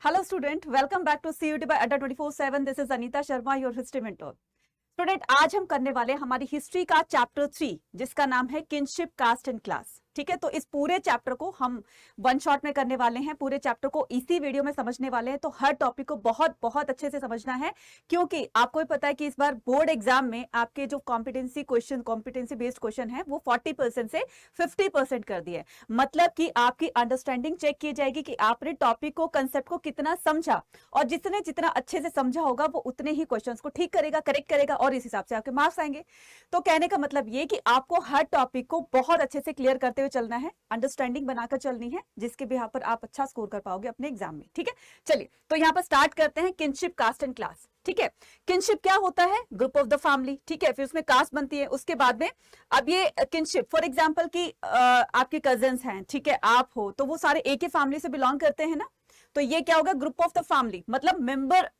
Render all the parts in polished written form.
Hello student, welcome back to CUT by Adda 24/7. This is Anita Sharma, your history mentor. Student आज हम करने वाले हमारी history का चैप्टर 3 जिसका नाम है किनशिप कास्ट एंड क्लास। ठीक है, तो इस पूरे चैप्टर को हम वन शॉट में करने वाले हैं, पूरे चैप्टर को इसी वीडियो में समझने वाले हैं। तो हर टॉपिक को बहुत बहुत अच्छे से समझना है, क्योंकि आपको भी पता है कि इस बार बोर्ड एग्जाम में आपके जो कॉम्पिटेंसी बेस्ड क्वेश्चन है वो 40% से 50% कर दिए। मतलब कि आपकी अंडरस्टैंडिंग चेक की जाएगी कि आपने टॉपिक को, कंसेप्ट को कितना समझा, और जिसने जितना अच्छे से समझा होगा वो उतने ही क्वेश्चंस को ठीक करेगा, करेक्ट करेगा, और इस हिसाब से आपके मार्क्स आएंगे। तो कहने का मतलब ये कि आपको हर टॉपिक को बहुत अच्छे से क्लियर करते हुए चलना है, अंडरस्टैंडिंग बनाकर चलनी है, जिसके बिहाफ पर आप अच्छा स्कोर कर पाओगे अपने एग्जाम में। ठीक है, चलिए तो यहां पर स्टार्ट करते हैं किनशिप कास्ट एंड क्लास। ठीक है, किनशिप क्या होता है? Group of the family. ठीक है, फिर उसमें कास्ट बनती है, उसके बाद में अब ये किनशिप, फॉर एग्जाम्पल की आपके कजिन्स हैं, ठीक है, आप हो, तो वो सारे एक ही फैमिली से बिलोंग करते हैं ना, तो ये क्या होगा? Group of the family. मतलब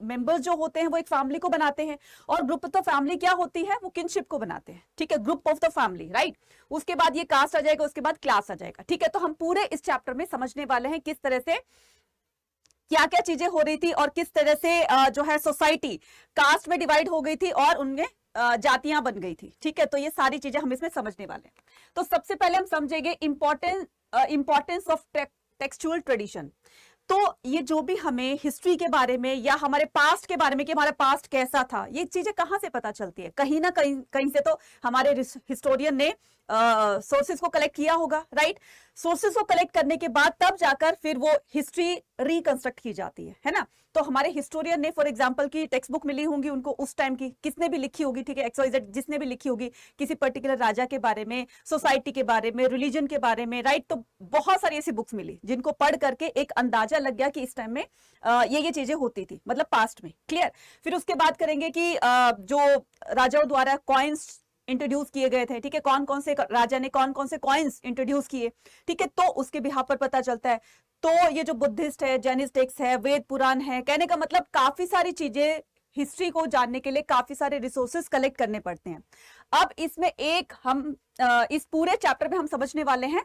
मेंबर्स जो होते हैं वो एक फैमिली को बनाते हैं, और ग्रुप ऑफ द फैमिली क्या होती है? वो किनशिप को बनाते हैं। ठीक है, group of the family, right. उसके बाद ये कास्ट आ जाएगा, उसके बाद क्लास आ जाएगा। ठीक है, तो हम पूरे इस चैप्टर में समझने वाले हैं किस तरह से क्या क्या चीजें हो रही थी, और किस तरह से जो है सोसाइटी कास्ट में डिवाइड हो गई थी और उनमें जातियां बन गई थी। ठीक है, तो ये सारी चीजें हम इसमें समझने वाले हैं। तो सबसे पहले हम समझेंगे इंपॉर्टेंस ऑफ टेक्सचुअल ट्रेडिशन। तो ये जो भी हमें हिस्ट्री के बारे में या हमारे पास्ट के बारे में कि हमारा पास्ट कैसा था, ये चीजें कहां से पता चलती है? कहीं ना कहीं से तो हमारे हिस्टोरियन ने सोर्सेज को कलेक्ट किया होगा, राइट। सोर्सेज को कलेक्ट करने के बाद तब जाकर फिर वो हिस्ट्री रिकंस्ट्रक्ट की जाती है ना। तो हमारे हिस्टोरियन ने, फॉर एग्जांपल की टेक्स्ट बुक मिली होंगी उनको उस टाइम की, किसने भी लिखी होगी, ठीक है, XYZ जिसने भी लिखी होगी किसी पर्टिकुलर राजा के बारे में, सोसाइटी के बारे में, रिलीजन के बारे में, राइट। तो बहुत सारी ऐसी बुक्स मिली जिनको पढ़ करके एक अंदाजा लग गया कि इस टाइम में ये चीजें होती थी, मतलब पास्ट में। क्लियर। फिर उसके बाद करेंगे कि जो राजाओं द्वारा कॉइन्स इंट्रोड्यूस किए गए थे, ठीक है, कौन कौन से राजा ने कौन कौन से कॉइन्स इंट्रोड्यूस किए, ठीक है, तो उसके बिहाफ पर पता चलता है। तो ये जो बुद्धिस्ट है, जैनिस्ट टेक्स्ट है, वेद पुराण है, कहने का मतलब काफी सारी चीजें, हिस्ट्री को जानने के लिए काफी सारे रिसोर्सेज कलेक्ट करने पड़ते हैं। अब इसमें एक हम इस पूरे चैप्टर में हम समझने वाले हैं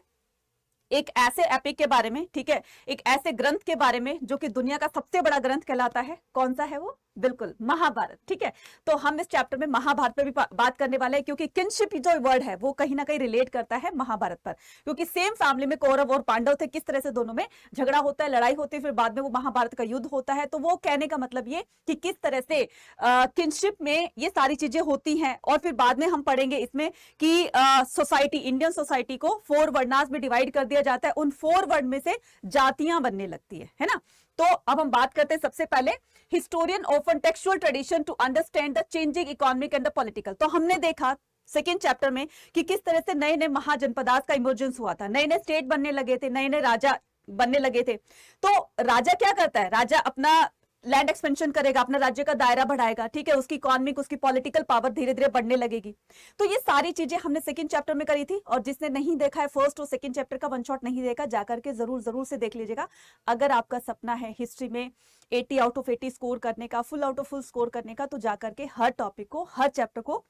एक ऐसे एपिक के बारे में, ठीक है, एक ऐसे ग्रंथ के बारे में जो कि दुनिया का सबसे बड़ा ग्रंथ कहलाता है। कौन सा है वो? बिल्कुल महाभारत। ठीक है, तो हम इस चैप्टर में महाभारत पे भी बात करने वाले हैं, क्योंकि किनशिप जो वर्ड है वो कहीं ना कहीं रिलेट करता है महाभारत पर, क्योंकि सेम फैमिली में कौरव और पांडव थे, किस तरह से दोनों में झगड़ा होता है, लड़ाई होती है, फिर बाद में वो महाभारत का युद्ध होता है। तो वो कहने का मतलब ये कि किस तरह से किनशिप में ये सारी चीजें होती हैं। और फिर बाद में हम पढ़ेंगे इसमें कि सोसाइटी, इंडियन सोसाइटी को 4 वर्णास में डिवाइड कर दिया जाता है, उन 4 वर्ण में से जातियां बनने लगती है ना। तो अब हम बात करते हैं सबसे पहले historian often textual tradition to understand the changing economic and the political. तो हमने देखा सेकेंड चैप्टर में कि किस तरह से नए नए महाजनपदास का इमर्जेंस हुआ था, नए नए स्टेट बनने लगे थे, नए नए राजा बनने लगे थे। तो राजा क्या करता है? राजा अपना लैंड एक्सपेंशन करेगा, अपना राज्य का दायरा बढ़ाएगा, ठीक है, उसकी इकोनॉमिक, उसकी पॉलिटिकल पावर धीरे धीरे बढ़ने लगेगी। तो ये सारी चीजें हमने सेकंड चैप्टर में करी थी, और जिसने नहीं देखा है फर्स्ट और सेकंड चैप्टर का वन शॉट नहीं देखा, जाकर के जरूर से देख लीजिएगा। अगर आपका सपना है हिस्ट्री में 80 आउट ऑफ 80 स्कोर करने का, full out of full score करने का, तो जाकर के हर टॉपिक को, हर चैप्टर को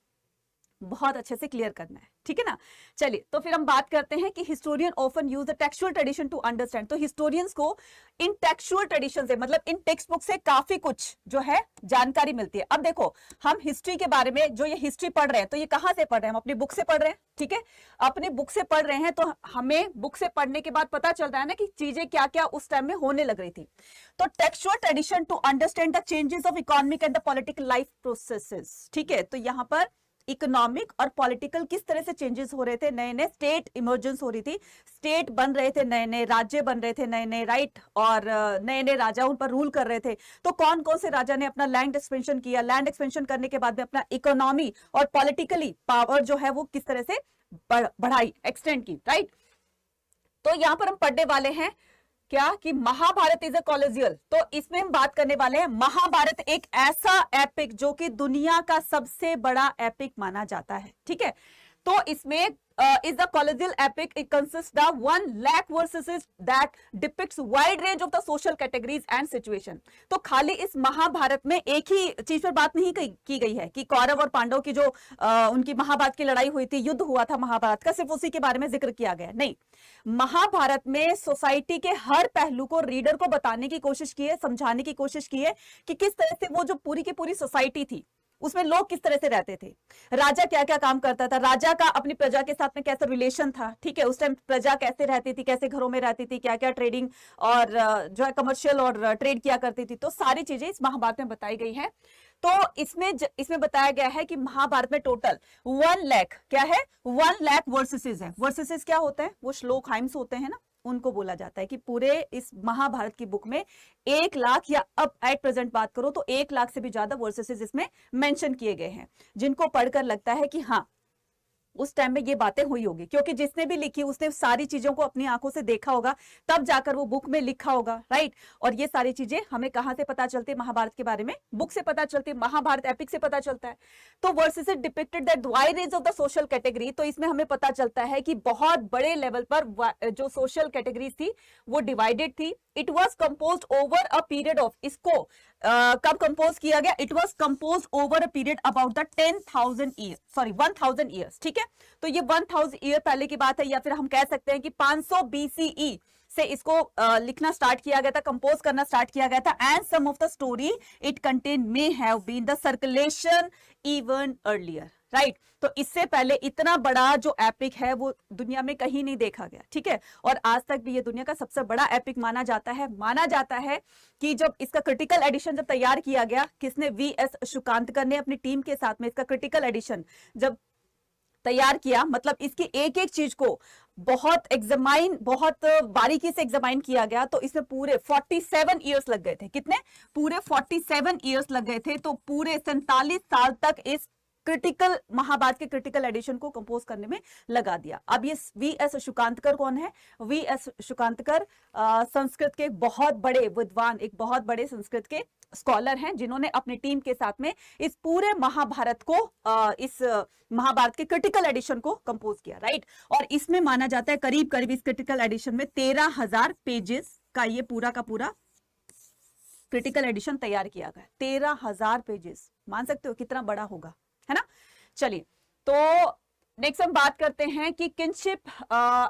बहुत अच्छे से क्लियर करना है। ठीक है ना। चलिए तो फिर हम बात करते हैं कि historian often use the textual tradition to understand. तो हिस्टोरियंस को इन टेक्सचुअल ट्रेडिशन से, मतलब इन टेक्स्ट बुक से काफी कुछ जो है जानकारी मिलती है। अब देखो, हम हिस्ट्री के बारे में जो ये हिस्ट्री पढ़ रहे हैं, तो ये कहां से पढ़ रहे हैं? हम अपनी बुक से पढ़ रहे हैं, ठीक है, अपनी बुक से पढ़ रहे हैं। तो हमें बुक से पढ़ने के बाद पता चल रहा है ना कि चीजें क्या क्या उस टाइम में होने लग रही थी। तो textual tradition to understand the changes of economic and the political life processes. ठीक है, तो यहां पर इकोनॉमिक और पॉलिटिकल किस तरह से चेंजेस हो रहे थे, नए नए स्टेट इमर्जेंस हो रही थी, स्टेट बन रहे थे, नए नए राज्य बन रहे थे, नए नए राइट, और नए नए राजा उन पर रूल कर रहे थे। तो कौन कौन से राजा ने अपना लैंड एक्सपेंशन किया, लैंड एक्सपेंशन करने के बाद में अपना इकोनॉमी और पॉलिटिकली पावर जो है वो किस तरह से बढ़ाई, एक्सटेंड की, राइट। तो यहां पर हम पढ़ने वाले हैं क्या कि महाभारत इज अ कॉलोजियल। तो इसमें हम बात करने वाले हैं महाभारत एक ऐसा एपिक जो कि दुनिया का सबसे बड़ा एपिक माना जाता है। ठीक है, तो इसमें is the collegial epic. It consists of 1 lakh verses that depicts wide range of the social categories and situation. तो खाली इस महाभारत में एक ही चीज पर बात नहीं की गई है कि कौरव और पांडव की जो उनकी महाभारत की लड़ाई हुई थी, युद्ध हुआ था महाभारत का, सिर्फ उसी के बारे में जिक्र किया गया नहीं। महाभारत में सोसाइटी के हर पहलू को रीडर को बताने की कोशिश की है, समझाने की कोशिश की है कि किस तरह से वो जो पूरी की पूरी सोसाइटी थी उसमें लोग किस तरह से रहते थे, राजा क्या क्या काम करता था, राजा का अपनी प्रजा के साथ में कैसा रिलेशन था, ठीक है, उस टाइम प्रजा कैसे रहती थी, कैसे घरों में रहती थी, क्या क्या ट्रेडिंग और जो है कमर्शियल और ट्रेड किया करती थी। तो सारी चीजें इस महाभारत में बताई गई है। तो इसमें बताया गया है कि महाभारत में टोटल 1 लाख क्या है, 1 लाख वर्सेसेस है। वर्सेसेस क्या होते हैं, वो श्लोक हाइम्स होते हैं ना, उनको बोला जाता है कि पूरे इस महाभारत की बुक में 1 लाख या अब एट प्रेजेंट बात करो तो 1 लाख से भी ज्यादा वर्सेसेस इसमें मेंशन किए गए हैं, जिनको पढ़कर लगता है कि हाँ उस टाइम में ये बातें हुई होगी, क्योंकि जिसने भी लिखी उसने सारी चीजों को अपनी आंखों से देखा होगा, तब जाकर वो बुक में लिखा होगा, राइट। और ये सारी चीजें हमें कहां से पता चलती है, महाभारत के बारे में बुक से पता चलती है, महाभारत एपिक से पता चलता है। तो versus depicted that wide range of the social category, तो इसमें हमें पता चलता है कि बहुत बड़े लेवल पर जो सोशल कैटेगरीज थी वो डिवाइडेड थी। It was compose over a period of, इसको कब कंपोज किया गया, it was compose over a period about the 10,000 year, sorry 1,000 years, ठीक है। तो ये 1,000 ईयर पहले की बात है, या फिर हम कह सकते हैं कि 500 BCE से इसको लिखना स्टार्ट किया गया था, कंपोज करना स्टार्ट किया गया था। And some of the story it contain may have been the circulation even earlier, right. तो इससे पहले इतना बड़ा जो एपिक है वो दुनिया में कहीं नहीं देखा गया, ठीक है। और आज तक भी ये दुनिया का सबसे बड़ा एपिक माना जाता है। माना जाता है कि जब इसका क्रिटिकल एडिशन जब तैयार किया गया, किसने, VS शुकांतकर ने अपनी टीम के साथ में इसका क्रिटिकल एडिशन जब तैयार किया, मतलब इसकी एक एक चीज को बहुत बारीकी से एग्जामाइन किया गया, तो इसमें पूरे 47 ईयर्स लग गए थे। कितने, पूरे 47 ईयर्स लग गए थे। तो पूरे 47 साल तक इस क्रिटिकल महाभारत के क्रिटिकल एडिशन को कंपोज करने में लगा दिया। अब ये VS शुकांतकर कौन है, VS शुकांतकर संस्कृत के बहुत बड़े विद्वान, एक बहुत बड़े संस्कृत के स्कॉलर हैं, जिन्होंने अपनी टीम के साथ में इस पूरे महाभारत को इस महाभारत के क्रिटिकल एडिशन को कंपोज किया, राइट। और इसमें माना जाता है करीब करीब इस क्रिटिकल एडिशन में 13,000 पेजेस का ये पूरा का पूरा क्रिटिकल एडिशन तैयार किया गया। 13,000 पेजेस, मान सकते हो कितना बड़ा होगा, है ना। चलिए, तो नेक्स्ट हम बात करते हैं कि kinship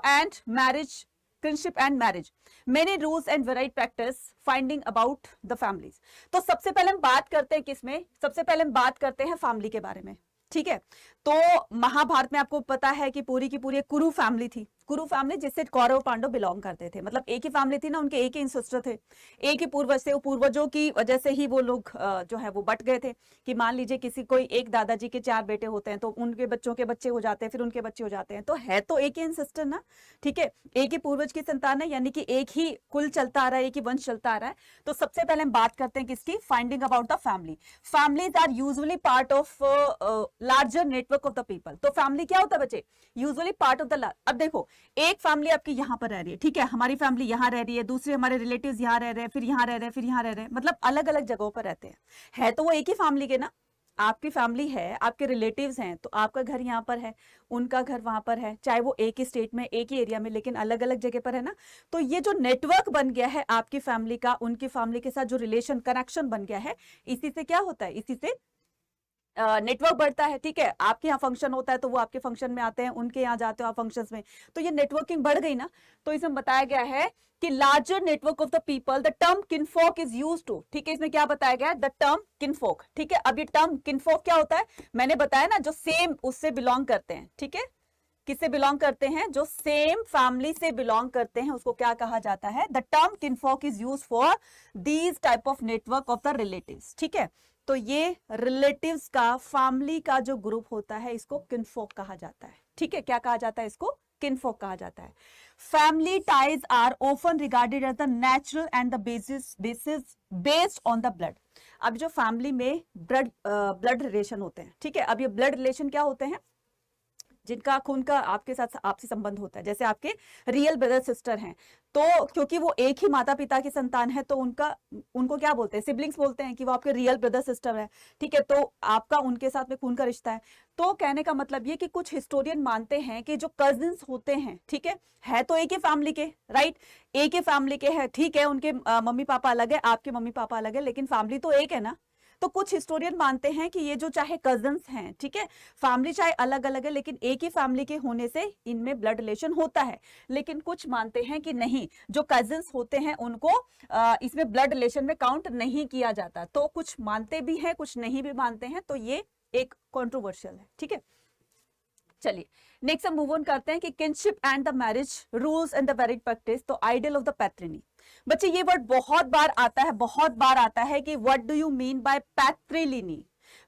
and marriage, kinship and marriage, many rules and varied practice finding about the families. तो सबसे पहले हम बात करते हैं किसमें, सबसे पहले हम बात करते हैं फैमिली के बारे में, ठीक है। तो महाभारत में आपको पता है कि पूरी की पूरी कुरु फैमिली थी। कुरु फैमिली जिससे कौरव पांडव बिलोंग करते थे, मतलब एक ही फैमिली थी ना, उनके एक ही इंसेस्टर थे, एक ही पूर्वज थे। पूर्वजों की वजह से ही वो लोग जो है वो बट गए थे कि मान लीजिए किसी कोई एक दादाजी के 4 बेटे होते हैं, तो उनके बच्चों के बच्चे हो जाते हैं, फिर उनके बच्चे हो जाते हैं, तो है तो एक ही इंसेस्टर ना, ठीक है, एक ही पूर्वज की संतान है, यानी कि एक ही कुल चलता आ रहा है, एक ही वंश चलता आ रहा है। तो सबसे पहले हम बात करते हैं किसकी, finding about the family. Families are usually part of larger network of the people. तो फैमिली क्या होता है बच्चे, यूजुअली पार्ट ऑफ द, अब देखो एक फैमिली आपकी यहां पर रह रही है, ठीक है, हमारी फैमिली यहां रह रही है, दूसरे हमारे रिलेटिव्स यहां रह रहे हैं, फिर यहां रह रहे हैं, फिर यहां रह रहे हैं, मतलब अलग अलग जगहों पर रहते हैं, है तो वो एक ही फैमिली के ना। आपकी फैमिली है, आपके रिलेटिव्स हैं, तो आपका घर यहाँ पर है, उनका घर वहां पर है, चाहे वो एक ही स्टेट में, एक ही एरिया में, लेकिन अलग अलग जगह पर है ना। तो ये जो नेटवर्क बन गया है आपकी फैमिली का, उनकी फैमिली के साथ जो रिलेशन कनेक्शन बन गया है, इसी से क्या होता है, इसी से नेटवर्क बढ़ता है, ठीक है। आपके यहाँ फंक्शन होता है तो वो आपके फंक्शन में आते हैं, उनके यहाँ जाते हो आप फंक्शंस में, तो ये नेटवर्किंग बढ़ गई ना। तो इसमें बताया गया है कि larger network of the people, the term kinfolk is used to, ठीक है, इसमें क्या बताया गया है, द टर्म किनफोक, ठीक है। अब ये टर्म किनफोक क्या होता है, मैंने बताया ना, जो सेम उससे बिलोंग करते हैं, ठीक है, किससे बिलोंग करते हैं, जो सेम फैमिली से बिलोंग करते हैं, उसको क्या कहा जाता है, the term kinfolk is used for these type of network of the relatives, ठीक है। तो ये रिलेटिव्स का, फैमिली का जो ग्रुप होता है, इसको किनफोक कहा जाता है, ठीक है। क्या कहा जाता है, इसको किनफोक कहा जाता है। Family ties are often regarded as the natural and the basis based on the blood. अब जो फैमिली में ब्लड रिलेशन होते हैं, ठीक है, अब ये ब्लड रिलेशन क्या होते हैं, जिनका खून का आपके साथ आपसी संबंध होता है, जैसे आपके रियल ब्रदर सिस्टर हैं, तो क्योंकि वो एक ही माता पिता की संतान है तो उनको क्या बोलते हैं, सिबलिंग्स बोलते हैं कि वो आपके रियल ब्रदर सिस्टर है, ठीक है, तो आपका उनके साथ में खून का रिश्ता है। तो कहने का मतलब ये कि कुछ हिस्टोरियन मानते हैं कि जो कजिन्स होते हैं, ठीक है तो एक ही फैमिली के, राइट, एक ही फैमिली के है, ठीक है, उनके मम्मी पापा अलग है, आपके मम्मी पापा अलग है, लेकिन फैमिली तो एक है ना। तो कुछ हिस्टोरियन मानते हैं कि ये जो चाहे कजिन्स हैं, ठीक है, फैमिली चाहे अलग अलग है, लेकिन एक ही फैमिली के होने से इनमें ब्लड रिलेशन होता है। लेकिन कुछ मानते हैं कि नहीं, जो कजिन्स होते हैं उनको इसमें ब्लड रिलेशन में काउंट नहीं किया जाता। तो कुछ मानते भी हैं, कुछ नहीं भी मानते हैं, तो ये एक कंट्रोवर्शियल है, ठीक है। चलिए नेक्स्ट हम मूव ऑन करते हैं कि kinship and the marriage rules and the varied practice. तो आइडियल ऑफ द पैट्रिनी, बच्चे ये वर्ड बहुत बार आता है कि what do you mean by patriliny.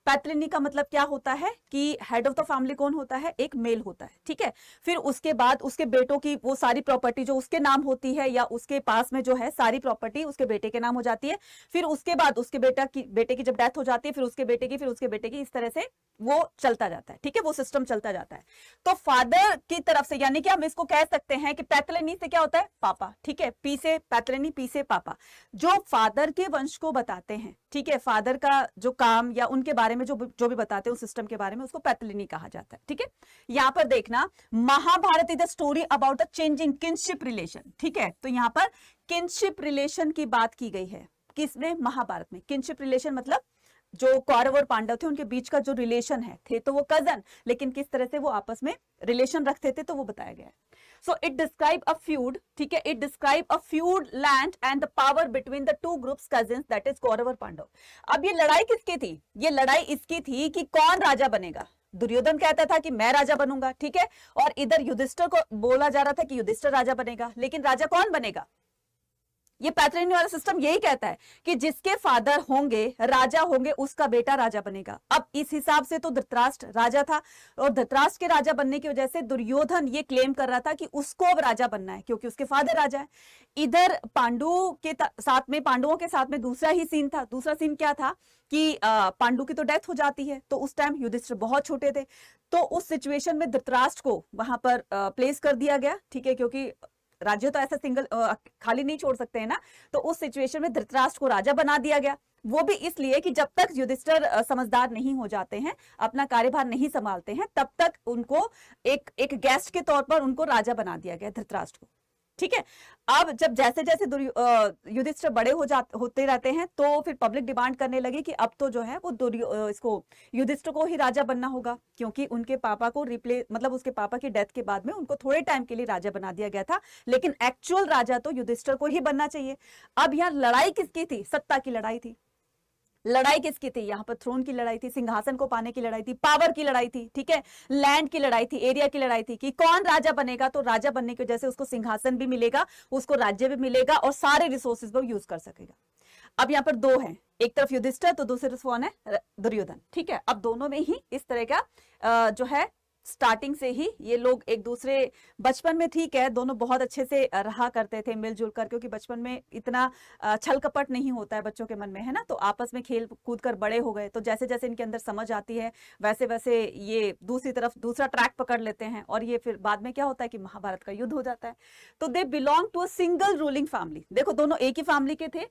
Patriliny का मतलब क्या होता है कि हेड ऑफ द फैमिली कौन होता है, एक मेल होता है, ठीक है। फिर उसके बाद उसके बेटों की वो सारी प्रॉपर्टी जो उसके नाम होती है या उसके पास में जो है सारी प्रॉपर्टी उसके बेटे के नाम हो जाती है। फिर उसके बाद उसके बेटे की जब डेथ हो जाती है, फिर उसके बेटे की, इस तरह से वो चलता जाता है, ठीक है, वो सिस्टम चलता जाता है। तो फादर की तरफ से, यानी कि हम इसको कह सकते हैं कि पैट्रिनी से क्या होता है, पापा, ठीक है, पी से पैट्रिनी, पी से पापा, जो फादर के वंश को बताते हैं, ठीक है, फादर का जो काम या उनके बारे में जो भी बताते हैं उस सिस्टम के बारे में, उसको पैट्रिलिनी कहा जाता है, ठीक है। यहां पर देखना, Mahabharata is the story about a changing kinship relation, ठीक है। तो यहां पर किनशिप रिलेशन की बात की गई है, किसने, महाभारत में। किनशिप रिलेशन मतलब जो कौरव और पांडव थे उनके बीच का जो रिलेशन है, थे तो वो कजन, लेकिन किस तरह से वो आपस में रिलेशन रखते थे, तो वो बताया गया है। So it describe a feud, ठीक है, it describe a feud land and the power between the two groups cousins, that is Kaurava और पांडव। अब ये लड़ाई किसकी थी, ये लड़ाई इसकी थी कि कौन राजा बनेगा। दुर्योधन कहता था कि मैं राजा बनूंगा, ठीक है, और इधर युधिष्ठिर को बोला जा रहा था कि युधिष्ठिर राजा बनेगा, लेकिन राजा कौन बनेगा। ये पैट्रिनी वाला सिस्टम यही कहता है कि जिसके फादर होंगे, राजा होंगे, उसका बेटा राजा बनेगा। अब इस हिसाब से तो धृतराष्ट्र राजा था, और धृतराष्ट्र के राजा बनने की वजह से दुर्योधन ये क्लेम कर रहा था कि उसको अब राजा बनना है, क्योंकि उसके फादर राजा है। इधर पांडुओं के साथ में दूसरा ही सीन था। दूसरा सीन क्या था कि पांडु की तो डेथ हो जाती है, तो उस टाइम युधिष्ठिर बहुत छोटे थे, तो उस सिचुएशन में धृतराष्ट्र को वहां पर प्लेस कर दिया गया, ठीक है, क्योंकि राज्य तो ऐसा सिंगल खाली नहीं छोड़ सकते हैं ना। तो उस सिचुएशन में धृतराष्ट्र को राजा बना दिया गया, वो भी इसलिए कि जब तक युधिष्ठिर समझदार नहीं हो जाते हैं, अपना कार्यभार नहीं संभालते हैं, तब तक उनको एक गेस्ट के तौर पर उनको राजा बना दिया गया धृतराष्ट्र को, ठीक है। अब जब जैसे जैसे युधिष्ठिर बड़े होते रहते हैं, तो फिर पब्लिक डिमांड करने लगी कि अब तो जो है वो इसको युधिष्ठिर को ही राजा बनना होगा, क्योंकि उनके पापा को मतलब उसके पापा की डेथ के बाद में उनको थोड़े टाइम के लिए राजा बना दिया गया था, लेकिन एक्चुअल राजा तो युधिष्ठिर को ही बनना चाहिए। अब यहाँ लड़ाई किसकी थी, सत्ता की लड़ाई थी। लड़ाई किसकी थी, यहाँ पर थ्रोन की लड़ाई थी, सिंहासन को पाने की लड़ाई थी, पावर की लड़ाई थी, ठीक है, लैंड की लड़ाई थी, एरिया की लड़ाई थी कि कौन राजा बनेगा। तो राजा बनने की वजह से उसको सिंहासन भी मिलेगा, उसको राज्य भी मिलेगा, और सारे रिसोर्सेज वो यूज कर सकेगा। अब यहाँ पर दो हैं, एक तरफ युधिष्ठिर तो दूसरी तरफ कौन है, दुर्योधन, ठीक है। अब दोनों में ही इस तरह का जो है स्टार्टिंग से ही ये लोग एक दूसरे, बचपन में ठीक है दोनों बहुत अच्छे से रहा करते थे मिलजुल कर, क्योंकि बचपन में इतना छल कपट नहीं होता है बच्चों के मन में, है ना। तो आपस में खेल कूद कर बड़े हो गए, तो जैसे जैसे इनके अंदर समझ आती है वैसे वैसे ये दूसरी तरफ दूसरा ट्रैक पकड़ लेते हैं, और ये फिर बाद में क्या होता है कि महाभारत का युद्ध हो जाता है। तो they belong to a single ruling family. देखो दोनों एक ही फैमिली के थे।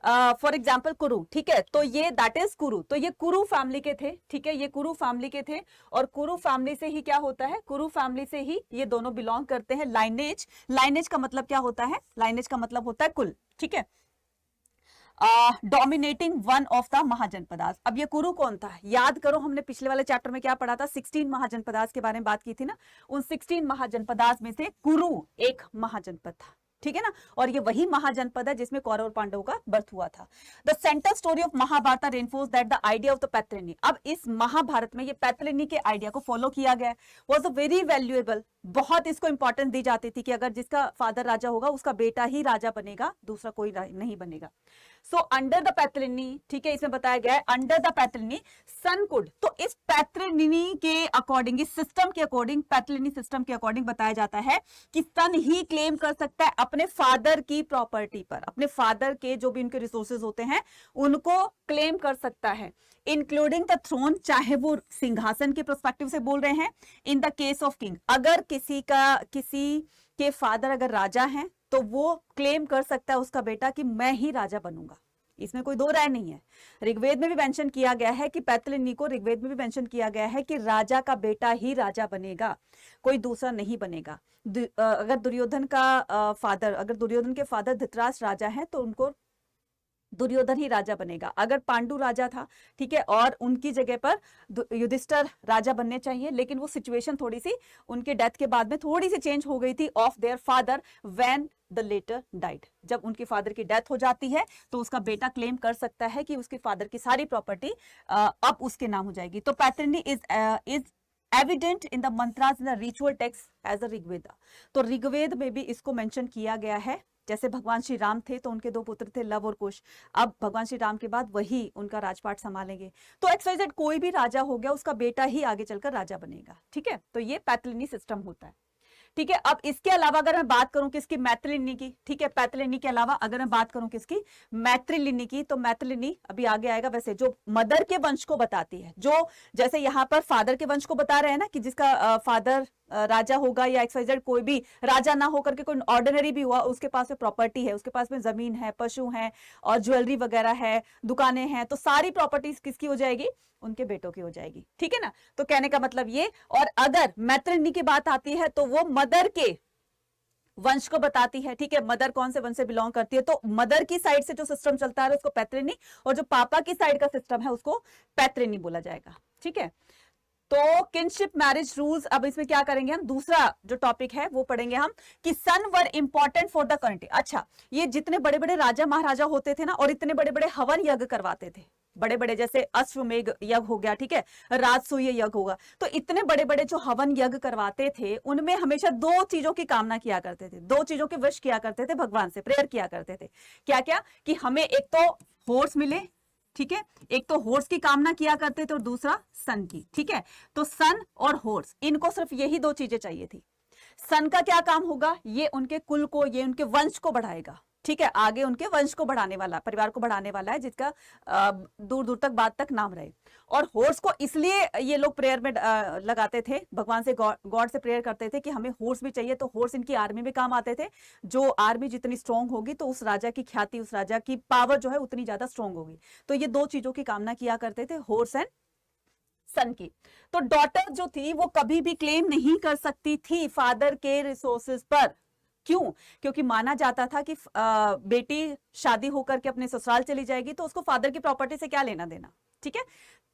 फॉर एग्जाम्पल कुरु, ठीक है, तो ये दैट इज कुरु, तो ये कुरु फैमिली के थे, ठीक है, ये कुरु फैमिली के थे, और कुरु फैमिली से ही क्या होता है, कुरु फैमिली से ही ये दोनों बिलोंग करते हैं। लाइनेज, लाइनेज का मतलब क्या होता है, लाइनेज का मतलब होता है कुल, ठीक है। Dominating one of the mahajanapadas. अब ये कुरु कौन था, याद करो हमने पिछले वाले चैप्टर में क्या पढ़ा था, 16 महाजनपदास के बारे में बात की थी ना। उन 16 महाजनपदास में से कुरु एक महाजनपद था, ठीक है ना, और ये वही महाजनपद है जिसमें कौरव और पांडवों का बर्थ हुआ था। The central story of Mahabharata reinforce that the idea of the patriliny. अब इस महाभारत में ये पैट्रिनी के आइडिया को फॉलो किया गया, वाज अ वेरी वैल्यूएबल, बहुत इसको इंपॉर्टेंस दी जाती थी कि अगर जिसका फादर राजा होगा उसका बेटा ही राजा बनेगा, दूसरा कोई नहीं बनेगा। सो अंडर द पैट्रिनी, ठीक है, इसमें बताया गया है अंडर द पैट्रिनी सन कुड। तो इस पैट्रिनी के अकॉर्डिंग, इस सिस्टम के अकॉर्डिंग, पैट्रिनी सिस्टम के अकॉर्डिंग बताया जाता है कि सन ही क्लेम कर सकता है अपने फादर की प्रॉपर्टी पर, अपने फादर के जो भी उनके रिसोर्सेज होते हैं उनको क्लेम कर सकता है, इंक्लूडिंग द थ्रोन, चाहे वो सिंहासन के पर्सपेक्टिव से बोल रहे हैं। In the case of king, अगर किसी के फादर अगर राजा हैं तो वो क्लेम कर सकता है उसका बेटा कि मैं ही राजा बनूंगा, इसमें कोई दो राय नहीं है। ऋग्वेद में भी मेंशन किया गया है कि पैतलिनी को ऋग्वेद में भी मेंशन किया गया है कि राजा का बेटा ही राजा बनेगा, कोई दूसरा नहीं बनेगा। अगर दुर्योधन का फादर, अगर दुर्योधन के फादर धृतराष्ट्र राजा है तो उनको दुर्योधन ही राजा बनेगा। अगर पांडु राजा था, ठीक है, और उनकी जगह पर युधिष्ठिर राजा बनने चाहिए, लेकिन वो सिचुएशन थोड़ी सी उनके डेथ के बाद में थोड़ी सी चेंज हो गई थी of their father when the latter died. जब उनके फादर की डेथ हो जाती है तो उसका बेटा क्लेम कर सकता है कि उसके फादर की सारी प्रॉपर्टी अब उसके नाम हो जाएगी। तो patriliny is evident in the mantras in the ritual text as a Rigveda. तो ऋग्वेद में भी इसको मेंशन किया गया है। जैसे भगवान श्री राम थे तो उनके दो पुत्र थे लव और कुश, अब भगवान श्री राम के बाद वही उनका राजपाट संभालेंगे। तो XYZ कोई भी राजा हो गया उसका बेटा ही आगे चलकर राजा बनेगा, ठीक है। तो ये पैटलिनी सिस्टम होता है, ठीक है। अब इसके अलावा अगर मैं बात करूं किसकी, मैत्रिलिनी की, ठीक है, पैटलिनी के अलावा अगर मैं बात करूं किसकी, मैत्रिलिनी की, तो मैत्रिलिनी अभी आगे आएगा। वैसे जो मदर के वंश को बताती है, जो जैसे यहाँ पर फादर के वंश को बता रहे हैं ना कि जिसका फादर राजा होगा या XYZ कोई भी राजा ना होकर के कोई ऑर्डिनरी भी हुआ, उसके पास में प्रॉपर्टी है, उसके पास में जमीन है, पशु है और ज्वेलरी वगैरह है, दुकानें हैं, तो सारी प्रॉपर्टीज किसकी हो जाएगी, उनके बेटों की हो जाएगी, ठीक है ना। तो कहने का मतलब ये। और अगर मैत्रिनी की बात आती है तो वो मदर के वंश को बताती है, ठीक है, मदर कौन से वंश से बिलोंग करती है, तो मदर की साइड से जो सिस्टम चलता है उसको पैतृनी, और जो पापा की साइड का सिस्टम है उसको पैतृनी बोला जाएगा, ठीक है। तो किनशिप मैरिज रूल्स, अब इसमें क्या करेंगे हम, दूसरा जो टॉपिक है वो पढ़ेंगे हम कि सन वर इंपॉर्टेंट फॉर द कम्युनिटी। अच्छा, ये जितने बड़े बड़े राजा महाराजा होते थे ना और इतने बड़े बड़े हवन यज्ञ करवाते थे, बड़े बड़े जैसे अश्वमेघ यज्ञ हो गया, ठीक है, राजसूय यज्ञ होगा, तो इतने बड़े बड़े जो हवन यज्ञ करवाते थे उनमें हमेशा दो चीजों की कामना किया करते थे, दो चीजों के विश किया करते थे, भगवान से प्रेयर किया करते थे। क्या क्या, कि हमें एक तो हॉर्स मिले, ठीक है, एक तो हॉर्स की कामना किया करते थे और दूसरा सन की, ठीक है। तो सन और हॉर्स, इनको सिर्फ यही दो चीजें चाहिए थी। सन का क्या काम होगा, ये उनके कुल को, ये उनके वंश को बढ़ाएगा, ठीक है, आगे उनके वंश को बढ़ाने वाला, परिवार को बढ़ाने वाला है, जिसका दूर दूर तक बाद तक नाम रहे। और हॉर्स को इसलिए ये लोग प्रेयर में लगाते थे, भगवान से गॉड से प्रेयर करते थे कि हमें हॉर्स भी चाहिए, तो हॉर्स इनकी आर्मी में काम आते थे। जो आर्मी जितनी स्ट्रांग होगी तो उस राजा की ख्याति, उस राजा की पावर जो है उतनी ज्यादा स्ट्रांग होगी। तो ये दो चीजों की कामना किया करते थे, हॉर्स एंड सन की। तो डॉटर जो थी वो कभी भी क्लेम नहीं कर सकती थी फादर के रिसोर्सेज पर। क्यों? क्योंकि माना जाता था कि बेटी शादी होकर के अपने ससुराल चली जाएगी तो उसको फादर की प्रॉपर्टी से क्या लेना देना, ठीक है।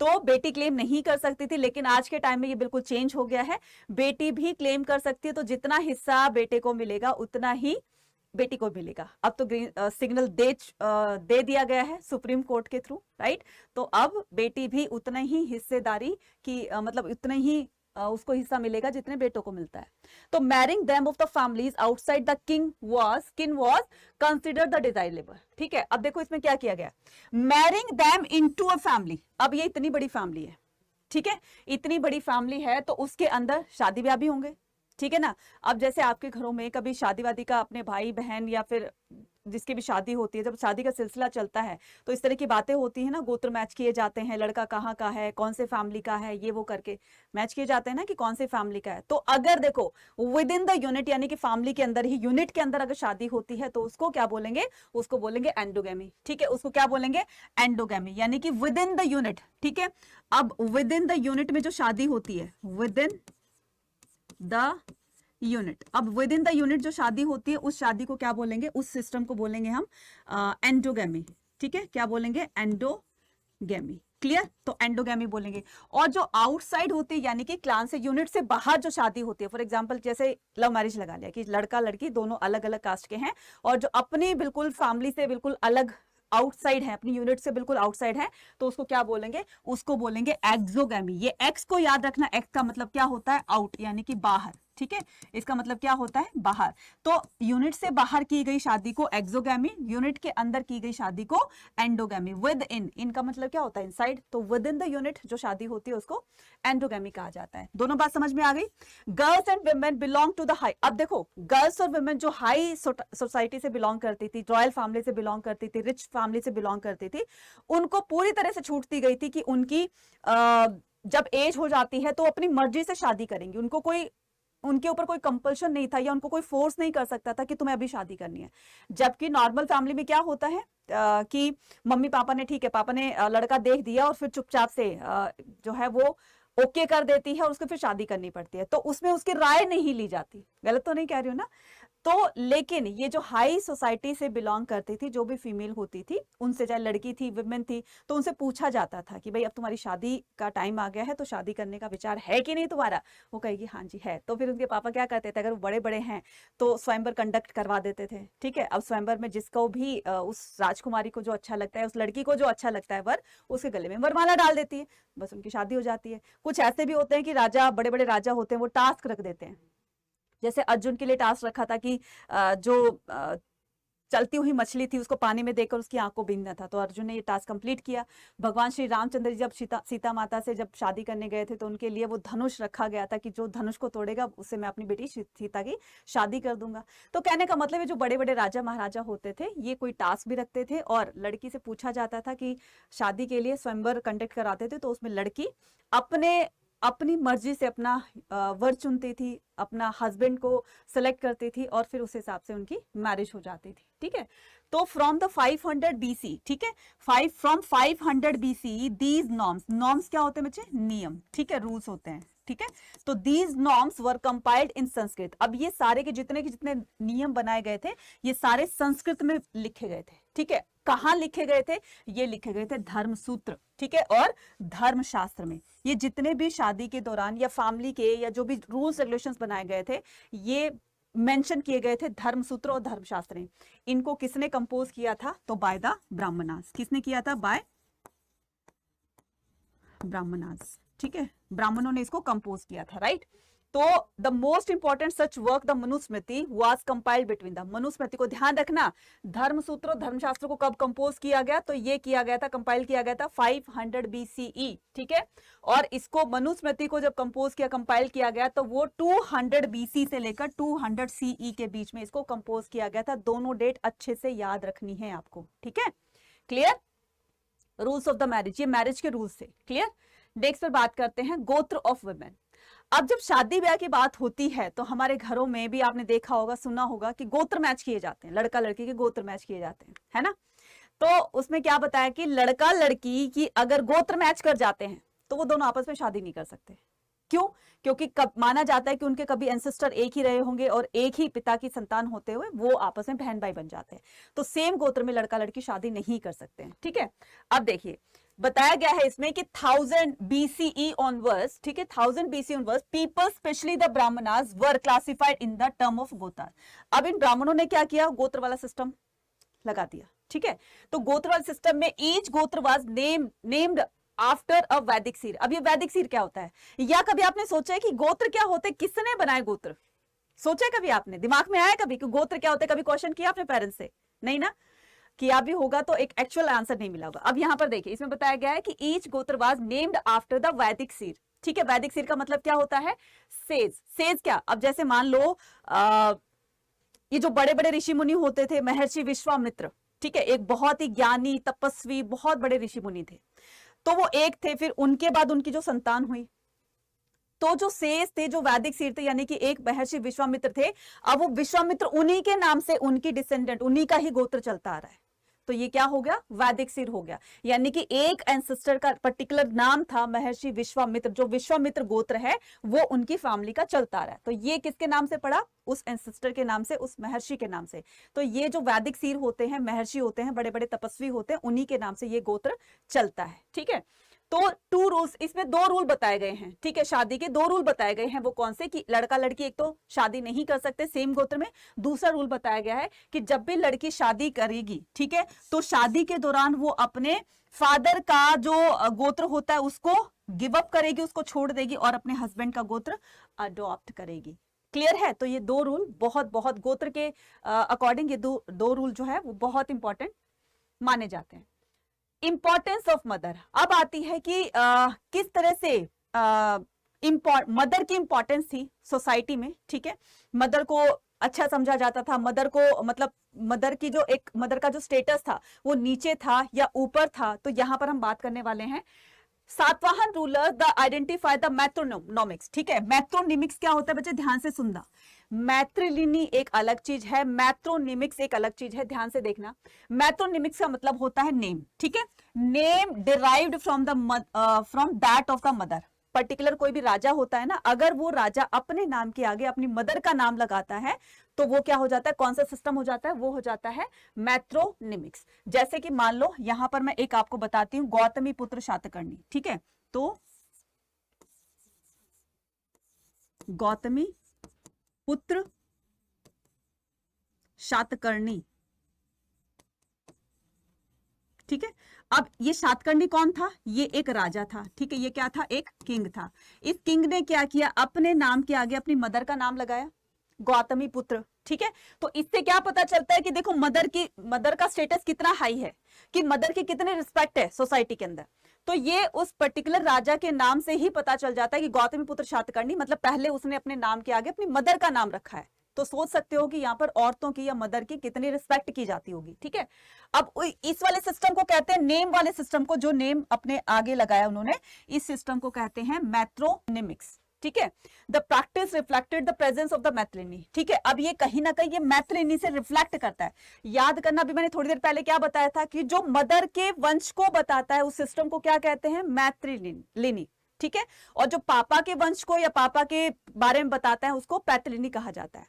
तो बेटी क्लेम नहीं कर सकती थी, लेकिन आज के टाइम में ये बिल्कुल चेंज हो गया है, बेटी भी क्लेम कर सकती है। तो जितना हिस्सा बेटे को मिलेगा उतना ही बेटी को मिलेगा। अब तो सिग्नल दे दिया गया है सुप्रीम कोर्ट के थ्रू, राइट। तो अब बेटी भी उतना ही हिस्सेदारी की मतलब उतना ही उसको हिस्सा मिलेगा जितने बेटों को मिलता है। तो marrying them of the families outside the king was consider the desirable, ठीक है। अब देखो इसमें क्या किया गया, marrying them into a family. अब ये इतनी बड़ी फैमिली है, ठीक है, इतनी बड़ी फैमिली है तो उसके अंदर शादी ब्याह भी होंगे, ठीक है ना। अब जैसे आपके घरों में कभी शादी वादी का अपने भाई बहन या फिर जिसकी भी शादी होती है, जब शादी का सिलसिला चलता है तो इस तरह की बातें होती है ना, गोत्र मैच किए जाते हैं, लड़का कहाँ का है, कौन से फैमिली का है, ये वो करके मैच किए जाते हैं ना कि कौन से फैमिली का है। तो अगर देखो विद इन द यूनिट यानी कि फैमिली के अंदर ही, यूनिट के अंदर अगर शादी होती है तो उसको क्या बोलेंगे, उसको बोलेंगे एंडोगेमी, ठीक है, उसको क्या बोलेंगे, एंडोगेमी, यानी कि विद इन द यूनिट, ठीक है। अब विद इन द यूनिट में जो शादी होती है, विद इन द यूनिट, अब विद इन द यूनिट जो शादी होती है उस शादी को क्या बोलेंगे, उस सिस्टम को बोलेंगे हम एंडोगेमी, ठीक है, क्या बोलेंगे, एंडोगेमी, क्लियर। तो एंडोगेमी बोलेंगे। और जो आउटसाइड होती है यानी कि क्लान से, यूनिट से बाहर जो शादी होती है, फॉर एग्जांपल जैसे लव मैरिज लगा लिया कि लड़का लड़की दोनों अलग अलग कास्ट के हैं और जो अपनी बिल्कुल फैमिली से बिल्कुल अलग आउटसाइड है, अपनी यूनिट से बिल्कुल आउटसाइड है, तो उसको क्या बोलेंगे, उसको बोलेंगे एक्सोगेमी। ये एक्स को याद रखना, एक्स का मतलब क्या होता है, आउट यानी कि बाहर, ठीक है, इसका मतलब क्या होता है, बाहर। तो यूनिट से बाहर की गई शादी को एक्सोगैमी, यूनिट के अंदर की गई शादी को एंडोगैमी। विद इन, इनका मतलब क्या होता है, इनसाइड, तो विद इन द यूनिट जो शादी होती है उसको एंडोगैमी कहा जाता है। दोनों बात समझ में आ गई। Girls and women belong to the high, अब देखो गर्ल्स और वुमेन जो हाई सोसाइटी से बिलोंग करती थी, रॉयल फैमिली से बिलोंग करती थी, रिच फैमिली से बिलोंग करती थी, उनको पूरी तरह से छूट दी गई थी कि उनकी जब एज हो जाती है तो अपनी मर्जी से शादी करेंगी, उनको कोई, उनके ऊपर कोई कंपल्शन नहीं था या उनको कोई फोर्स नहीं कर सकता था कि तुम्हें अभी शादी करनी है। जबकि नॉर्मल फैमिली में क्या होता है कि मम्मी पापा ने, ठीक है, पापा ने लड़का देख दिया और फिर चुपचाप से जो है वो ओके कर देती है और उसको फिर शादी करनी पड़ती है, तो उसमें उसकी राय नहीं ली जाती। गलत तो नहीं कह रही हूँ ना। तो लेकिन ये जो हाई सोसाइटी से बिलोंग करती थी, जो भी फीमेल होती थी, उनसे, चाहे लड़की थी, वुमेन थी, तो उनसे पूछा जाता था कि भाई अब तुम्हारी शादी का टाइम आ गया है, तो शादी करने का विचार है कि नहीं तुम्हारा। वो कहेगी हाँ जी है। तो फिर उनके पापा क्या करते थे, अगर वो बड़े बड़े हैं तो स्वयंवर कंडक्ट करवा देते थे। ठीक है, अब स्वयंवर में जिसको भी उस राजकुमारी को जो अच्छा लगता है, उस लड़की को जो अच्छा लगता है वर, उसके गले में वरमाला डाल देती है, बस उनकी शादी हो जाती है। कुछ ऐसे भी होते हैं कि राजा, बड़े बड़े राजा होते हैं, वो टास्क रख देते हैं। जैसे अर्जुन के लिए टास्क रखा था कि जो चलती हुई मछली थी उसको पानी में देकर उसकी आंख को बीनना था, तो अर्जुन ने ये टास्क कंप्लीट किया। भगवान श्री रामचंद्र जी जब सीता माता से जब शादी करने गए थे, तो उनके लिए वो धनुष रखा गया था कि जो धनुष को तोड़ेगा उससे मैं अपनी बेटी सीता की शादी कर दूंगा। तो कहने का मतलब है जो बड़े बड़े राजा महाराजा होते थे, ये कोई टास्क भी रखते थे और लड़की से पूछा जाता था कि शादी के लिए स्वयंवर कंडक्ट कराते थे, तो उसमें लड़की अपनी मर्जी से अपना वर चुनती थी, अपना हस्बैंड को सेलेक्ट करती थी और फिर उस हिसाब से उनकी मैरिज हो जाती थी। ठीक है, तो फ्रॉम द 500 BC, ठीक है, फ्रॉम 500 BC दीज नॉर्म्स क्या होते हैं बच्चे, नियम, ठीक है, रूल्स होते हैं। ठीक है, तो these norms were compiled in Sanskrit. अब ये सारे के जितने नियम बनाए गए थे, ये सारे संस्कृत में लिखे गए थे। ठीक है, कहाँ लिखे गए थे, ये लिखे गए थे धर्मसूत्र, ठीक है, और धर्मशास्त्र में। ये जितने भी शादी के दौरान या फैमिली के या जो भी रूल्स रेगुलेशंस बनाए गए थे, ये मेंशन किए गए थे धर्मसूत्र और धर्मशास्त्र में। इनको किसने कंपोज किया था, तो बाय द ब्राह्मणास। किसने किया था, बाय ब्राह्मणास। ठीक है, ब्राह्मणों ने इसको कंपोज किया था, राइट। तो the most important such work the Manusmriti was compiled between the, Manusmriti को ध्यान रखना, धर्मसूत्र और धर्मशास्त्र को कब कंपोज किया गया, तो ये किया गया था, कंपाइल किया गया था 500 BCE। ठीक है, और इसको मनुस्मृति को जब कंपोज किया, कंपाइल किया गया, तो वो 200 BC से लेकर 200 CE के बीच में इसको कंपोज किया गया था। दोनों डेट अच्छे से याद रखनी है आपको। ठीक है, clear. Rules of the marriage, ये मैरिज के रूल्स थे, क्लियर। नेक्स्ट पर बात करते हैं गोत्र ऑफ वुमेन। अब जब शादी ब्याह की बात होती है तो हमारे घरों में भी आपने देखा होगा, सुना होगा कि गोत्र मैच किए जाते हैं, लड़का लड़की के गोत्र मैच किए जाते हैं, है ना। तो उसमें क्या बताया कि लड़का लड़की की अगर गोत्र मैच कर जाते हैं तो वो दोनों आपस में शादी नहीं कर सकते। क्यों, क्योंकि माना जाता है कि उनके कभी एंसेस्टर एक ही रहे होंगे और एक ही पिता की संतान होते हुए वो आपस में बहन भाई बन जाते हैं। तो सेम गोत्र में लड़का लड़की शादी नहीं कर सकते हैं। ठीक है, अब देखिए बताया गया है इसमें कि 1000 BCE ऑनवर्ड्स, ठीक है, 1000 BC onwards people specially the Brahmanas were classified in the term of गोत्र। अब इन ब्राह्मणों ने क्या किया, गोत्र वाला सिस्टम लगा दिया। ठीक है, तो गोत्र वाले सिस्टम में ईच गोत्र वाज नेम्ड आफ्टर अ वैदिक सीर। अब ये वैदिक सीर क्या होता है, या कभी आपने सोचा है कि गोत्र क्या होते, किसने बनाए गोत्र, सोचा है कभी आपने, दिमाग में आया कभी कि गोत्र क्या होते, कभी क्वेश्चन किया आपने पेरेंट्स से, नहीं ना, किया भी होगा तो एक एक्चुअल आंसर नहीं मिला होगा। अब यहां पर देखिए, इसमें बताया गया है कि ईच गोत्र वाज नेम्ड आफ्टर द वैदिक सीर। ठीक है, वैदिक सीर का मतलब क्या होता है, सेज। सेज क्या, अब जैसे मान लो ये जो बड़े बड़े ऋषि मुनि होते थे, महर्षि विश्वामित्र, ठीक है, एक बहुत ही ज्ञानी तपस्वी बहुत बड़े ऋषि मुनि थे, तो वो एक थे, फिर उनके बाद उनकी जो संतान हुई, तो जो सेज थे, जो वैदिक सीर थे, यानी कि एक महर्षि विश्वामित्र थे, अब वो विश्वामित्र उन्हीं के नाम से उनकी डिसेंडेंट, उन्हीं का ही गोत्र चलता आ रहा है, तो ये क्या हो गया, वैदिक सीर हो गया। यानी कि एक एंसेस्टर का पर्टिकुलर नाम था महर्षि विश्वामित्र, जो विश्वामित्र गोत्र है वो उनकी फैमिली का चलता आ रहा है, तो ये किसके नाम से पड़ा, उस एंसेस्टर के नाम से, उस महर्षि के नाम से। तो ये जो वैदिक सीर होते हैं, महर्षि होते हैं, बड़े बड़े तपस्वी होते हैं, उन्हीं के नाम से ये गोत्र चलता है। ठीक है, तो 2 रूल्स, इसमें 2 रूल बताए गए हैं। ठीक है, शादी के 2 रूल बताए गए हैं, वो कौन से, कि लड़का लड़की एक तो शादी नहीं कर सकते सेम गोत्र में, दूसरा रूल बताया गया है कि जब भी लड़की शादी करेगी, ठीक है, तो शादी के दौरान वो अपने फादर का जो गोत्र होता है उसको गिव अप करेगी, उसको छोड़ देगी और अपने हस्बैंड का गोत्र अडॉप्ट करेगी। क्लियर है? तो ये दो रूल बहुत बहुत गोत्र के अकॉर्डिंग ये दो रूल जो है वो बहुत इंपॉर्टेंट माने जाते हैं। इंपॉर्टेंस ऑफ मदर, अब आती है कि किस तरह से मदर की इंपॉर्टेंस थी सोसाइटी में। ठीक है, मदर को अच्छा समझा जाता था, मदर को मतलब मदर की जो एक मदर का जो स्टेटस था वो नीचे था या ऊपर था। तो यहां पर हम बात करने वाले हैं Satavahana ruler the identify the matronymics. ठीक है, मैथ्रोनिमिक्स क्या होता है बच्चे, ध्यान से सुनना। मैथ्रिलिनी एक अलग चीज है, मैथ्रोनिमिक्स एक अलग चीज है, ध्यान से देखना। मैथ्रोनिमिक्स का मतलब होता है नेम। ठीक है, name derived from that of the mother. Particular कोई भी राजा होता है ना, अगर वो राजा अपने नाम के आगे अपनी मदर का नाम लगाता है तो वो क्या हो जाता है, कौन सा सिस्टम हो जाता है, वो हो जाता है मैथ्रोनिमिक्स। जैसे कि मान लो यहां पर मैं एक आपको बताती हूं, गौतमी पुत्र शातकर्णी। ठीक है, तो गौतमी पुत्र शातकर्णी। ठीक है, अब ये शातकर्णी कौन था, ये एक राजा था। ठीक है, ये क्या था, एक किंग था। इस किंग ने क्या किया, अपने नाम के आगे अपनी मदर का नाम लगाया, गौतमी पुत्र। ठीक है, तो इससे क्या पता चलता है कि देखो मदर का स्टेटस कितना हाई है, कि मदर की कितनी रिस्पेक्ट है सोसाइटी के अंदर। तो ये उस पर्टिकुलर राजा के नाम से ही पता चल जाता है कि गौतमी पुत्र शातकर्णी, मतलब पहले उसने अपने नाम के आगे अपनी मदर का नाम रखा है। तो सोच सकते हो कि यहाँ पर औरतों की या मदर की कितनी रिस्पेक्ट की जाती होगी। ठीक है, अब इस वाले सिस्टम को कहते हैं, नेम वाले सिस्टम को, जो नेम अपने आगे लगाया उन्होंने, इस सिस्टम को कहते हैं मैथ्रोनिमिक्स। ठीक है, the practice reflected the presence of the matriliny. ठीक है, अब ये कहीं ना कहीं ये मैथ्रिनी से रिफ्लेक्ट करता है। याद करना, अभी मैंने थोड़ी देर पहले क्या बताया था कि जो मदर के वंश को बताता है उस सिस्टम को क्या कहते हैं, मैथ्रिलिनी। ठीक है, और जो पापा के वंश को या पापा के बारे में बताता है उसको पैतृलिनी कहा जाता है।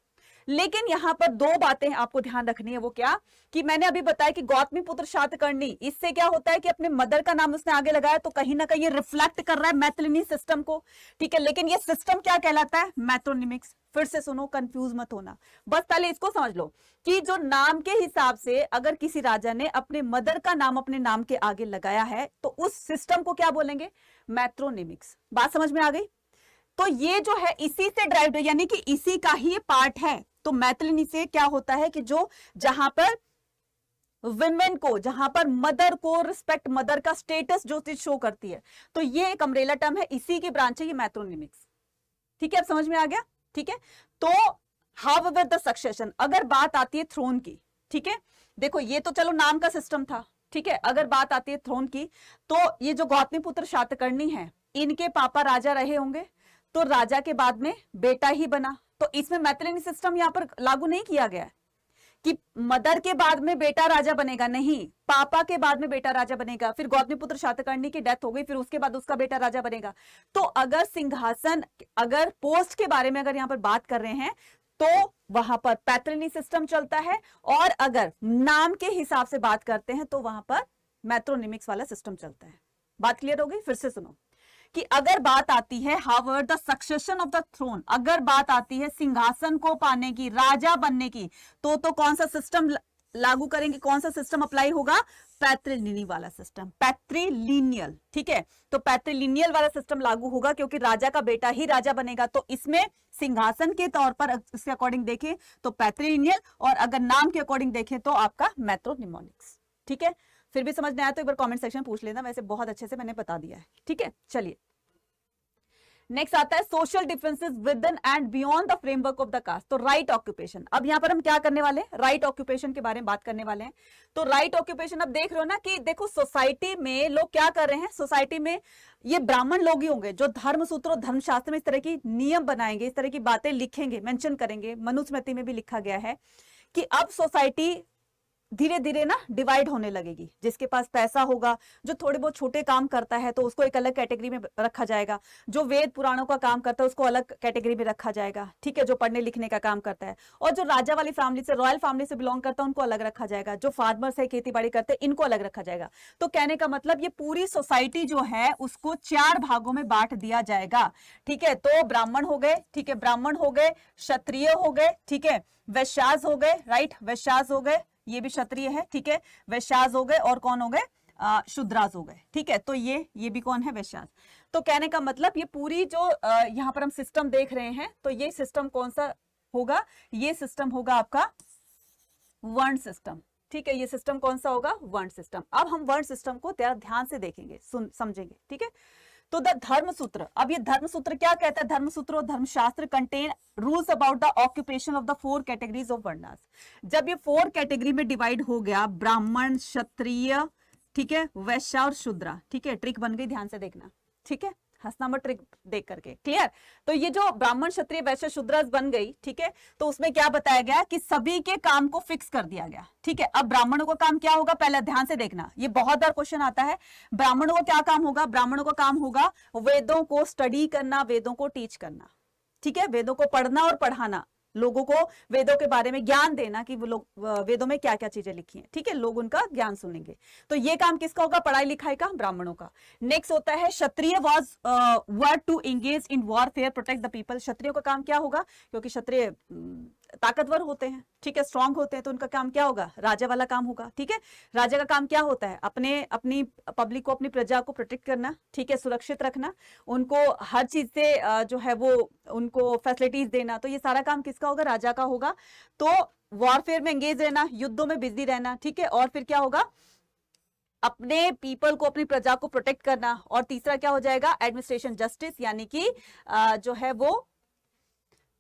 लेकिन यहां पर दो बातें आपको ध्यान रखनी है, वो क्या, कि मैंने अभी बताया कि गौतमी पुत्र शातकर्णी, इससे क्या होता है कि अपने मदर का नाम उसने आगे लगाया, तो कहीं ना कहीं ये रिफ्लेक्ट कर रहा है मैथ्रिलिनी सिस्टम को। ठीक है, लेकिन ये सिस्टम क्या कहलाता है, मैथ्रोनिमिक्स। फिर से सुनो, कंफ्यूज मत होना, बस पहले इसको समझ लो कि जो नाम के हिसाब से अगर किसी राजा ने अपने मदर का नाम अपने नाम के आगे लगाया है तो उस सिस्टम को क्या बोलेंगे, मैथ्रोनिमिक्स। बात समझ में आ गई? तो ये जो है इसी से ड्राइव, यानी कि इसी का ही पार्ट है। तो मैथ्रिलिनी से क्या होता है कि जो जहां पर विमेन को, जहां पर मदर को रिस्पेक्ट, मदर का स्टेटस जो चीज शो करती है, तो ये एक अम्ब्रेला टर्म है, इसी की ब्रांच है ये मैथ्रोनिमिक्स। ठीक है, अब समझ में आ गया? ठीक है, तो हाउएवर द सक्सेशन, अगर बात आती है थ्रोन की, ठीक है, देखो ये तो चलो नाम का सिस्टम था। ठीक है, अगर बात आती है थ्रोन की, तो ये जो गौतमी पुत्र शातकर्णी है, इनके पापा राजा रहे होंगे, तो राजा के बाद में बेटा ही बना। तो इसमें मैथ्रिलिनी सिस्टम यहां पर लागू नहीं किया गया है कि मदर के बाद में बेटा राजा बनेगा, नहीं, पापा के बाद में बेटा राजा बनेगा। फिर गौतमी पुत्र शातकर्णी की डेथ हो गई, फिर उसके बाद उसका बेटा राजा बनेगा। तो अगर सिंहासन, अगर पोस्ट के बारे में अगर यहां पर बात कर रहे हैं तो वहां पर पैट्रिलिनी सिस्टम चलता है, और अगर नाम के हिसाब से बात करते हैं तो वहां पर मैथ्रोनिमिक्स वाला सिस्टम चलता है। बात क्लियर हो गई? फिर से सुनो कि अगर बात आती है however the succession of the throne, अगर बात आती है सिंहासन को पाने की, राजा बनने की, तो कौन सा सिस्टम लागू करेंगे, कौन सा सिस्टम अप्लाई होगा, पैट्रिलिनी वाला सिस्टम, पैट्रिलिनियल। ठीक है, तो पैट्रिलिनियल वाला सिस्टम लागू होगा क्योंकि राजा का बेटा ही राजा बनेगा। तो इसमें सिंहासन के तौर पर इसके अकॉर्डिंग देखें तो पैट्रिलिनियल, और अगर नाम के अकॉर्डिंग देखें तो आपका मैथ्रोनिमोनिक्स। ठीक है, फिर भी समझ में आया तो एक बार कमेंट सेक्शन में पूछ लेना, वैसे बहुत अच्छे से मैंने बता दिया है। ठीक है, चलिए नेक्स्ट आता है social differences within and beyond the framework of the caste. तो राइट ऑक्यूपेशन, अब यहां पर हम क्या करने वाले हैं, राइट ऑक्यूपेशन के बारे में बात करने वाले हैं। तो राइट ऑक्यूपेशन, अब देख रहे हो ना कि देखो सोसाइटी में लोग क्या कर रहे हैं, सोसाइटी में ये ब्राह्मण लोग ही होंगे जो धर्मसूत्र और धर्मशास्त्र में इस तरह की नियम बनाएंगे, इस तरह की बातें लिखेंगे, मेंशन करेंगे। मनुस्मृति में भी लिखा गया है कि अब सोसाइटी धीरे धीरे ना डिवाइड होने लगेगी। जिसके पास पैसा होगा, जो थोड़े बहुत छोटे काम करता है, तो उसको एक अलग कैटेगरी में रखा जाएगा। जो वेद पुराणों का काम करता है उसको अलग कैटेगरी में रखा जाएगा। ठीक है, जो पढ़ने लिखने का काम करता है, और जो राजा वाली फैमिली से, रॉयल फैमिली से बिलोंग करता है, उनको अलग रखा जाएगा। जो फार्मर्स है, खेती बाड़ी करते हैं, इनको अलग रखा जाएगा। तो कहने का मतलब ये पूरी सोसाइटी जो है उसको 4 भागों में बांट दिया जाएगा। ठीक है, तो ब्राह्मण हो गए, ठीक है, ब्राह्मण हो गए, क्षत्रिय हो गए, ठीक है, वैश्यास हो गए, राइट, वैश्यास हो गए, ये भी क्षत्रिय है। ठीक है, वैश्यास हो गए, और कौन हो गए, शूद्रास हो गए, ठीक है। तो ये भी कौन है, वैश्यास। तो कहने का मतलब ये पूरी जो यहाँ पर हम सिस्टम देख रहे हैं, तो ये सिस्टम कौन सा होगा, ये सिस्टम होगा आपका वर्ण सिस्टम, ठीक है। ये सिस्टम कौन सा होगा, वर्ण सिस्टम। अब हम वर्ण सिस्टम को ध्यान से देखेंगे, समझेंगे, ठीक है। तो द धर्मसूत्र, अब ये धर्मसूत्र क्या कहता है, धर्मसूत्र और धर्मशास्त्र contain rules about the occupation of the 4 categories of varnas. जब ये 4 कैटेगरी में डिवाइड हो गया, ब्राह्मण, क्षत्रिय, ठीक है, वैश्य और शूद्र, ठीक है। ट्रिक बन गई, ध्यान से देखना, ठीक है, हंसना मत ट्रिक देख करके, क्लियर। तो ये जो ब्राह्मण, क्षत्रिय, वैश्य, शूद्र बन गई, ठीक है। तो उसमें क्या बताया गया कि सभी के काम को फिक्स कर दिया गया, ठीक है। अब ब्राह्मणों का काम क्या होगा, पहले ध्यान से देखना, ये बहुत बार क्वेश्चन आता है। ब्राह्मणों को क्या काम होगा, ब्राह्मणों का काम होगा वेदों को स्टडी करना, वेदों को टीच करना, ठीक है। वेदों को पढ़ना और पढ़ाना, लोगों को वेदों के बारे में ज्ञान देना कि वो लोग वेदों में क्या क्या चीजें लिखी हैं, ठीक है, लोग उनका ज्ञान सुनेंगे। तो ये काम किसका होगा, पढ़ाई लिखाई का, ब्राह्मणों का। नेक्स्ट होता है Kshatriya was were to engage in warfare, protect the people. क्षत्रियों का काम क्या होगा, क्योंकि क्षत्रिय ताकतवर होते हैं, ठीक है, स्ट्रांग होते हैं, तो उनका काम क्या होगा, राजा वाला काम होगा, ठीक है। राजा का काम क्या होता है, अपनी पब्लिक को, अपनी प्रजा को प्रोटेक्ट करना, ठीक है, सुरक्षित रखना, उनको हर चीज से जो है वो उनको फैसिलिटीज देना। तो ये सारा काम किसका होगा, राजा का होगा। तो वॉरफेयर में एंगेज रहना, युद्धों में बिजी रहना, ठीक है। और फिर क्या होगा, अपने पीपल को, अपनी प्रजा को प्रोटेक्ट करना। और तीसरा क्या हो जाएगा, एडमिनिस्ट्रेशन, जस्टिस, यानी कि जो है वो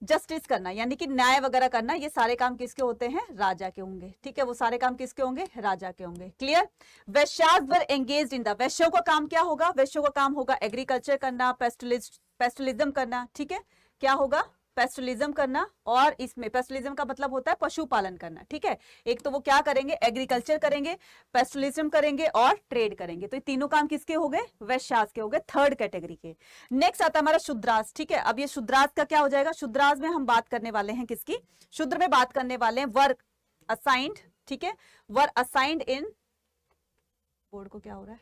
जस्टिस करना, यानी कि न्याय वगैरह करना। ये सारे काम किसके होते हैं, राजा के होंगे, ठीक है। वो सारे काम किसके होंगे, राजा के होंगे, clear. Vaishyas were engaged in the, वैश्यों का काम क्या होगा, वैश्यों का काम होगा एग्रीकल्चर करना, पेस्टलिज्म करना, ठीक है। क्या होगा, पेस्टलिज्म करना। और इसमें पेस्टलिज्म का मतलब होता है पशुपालन करना, ठीक है। एक तो वो क्या करेंगे, एग्रीकल्चर करेंगे, पेस्टलिज्म करेंगे और ट्रेड करेंगे। तो ये तीनों काम किसके हो गए, वैश्यास के हो गए, 3rd कैटेगरी के। नेक्स्ट आता है हमारा शूद्रास, ठीक है। अब ये शूद्रास का क्या हो जाएगा, शूद्रास में हम बात करने वाले हैं किसकी, शूद्र में बात करने वाले हैं वर्क असाइंड, ठीक है, वर्क असाइंड इन, बोर्ड को क्या हो रहा है,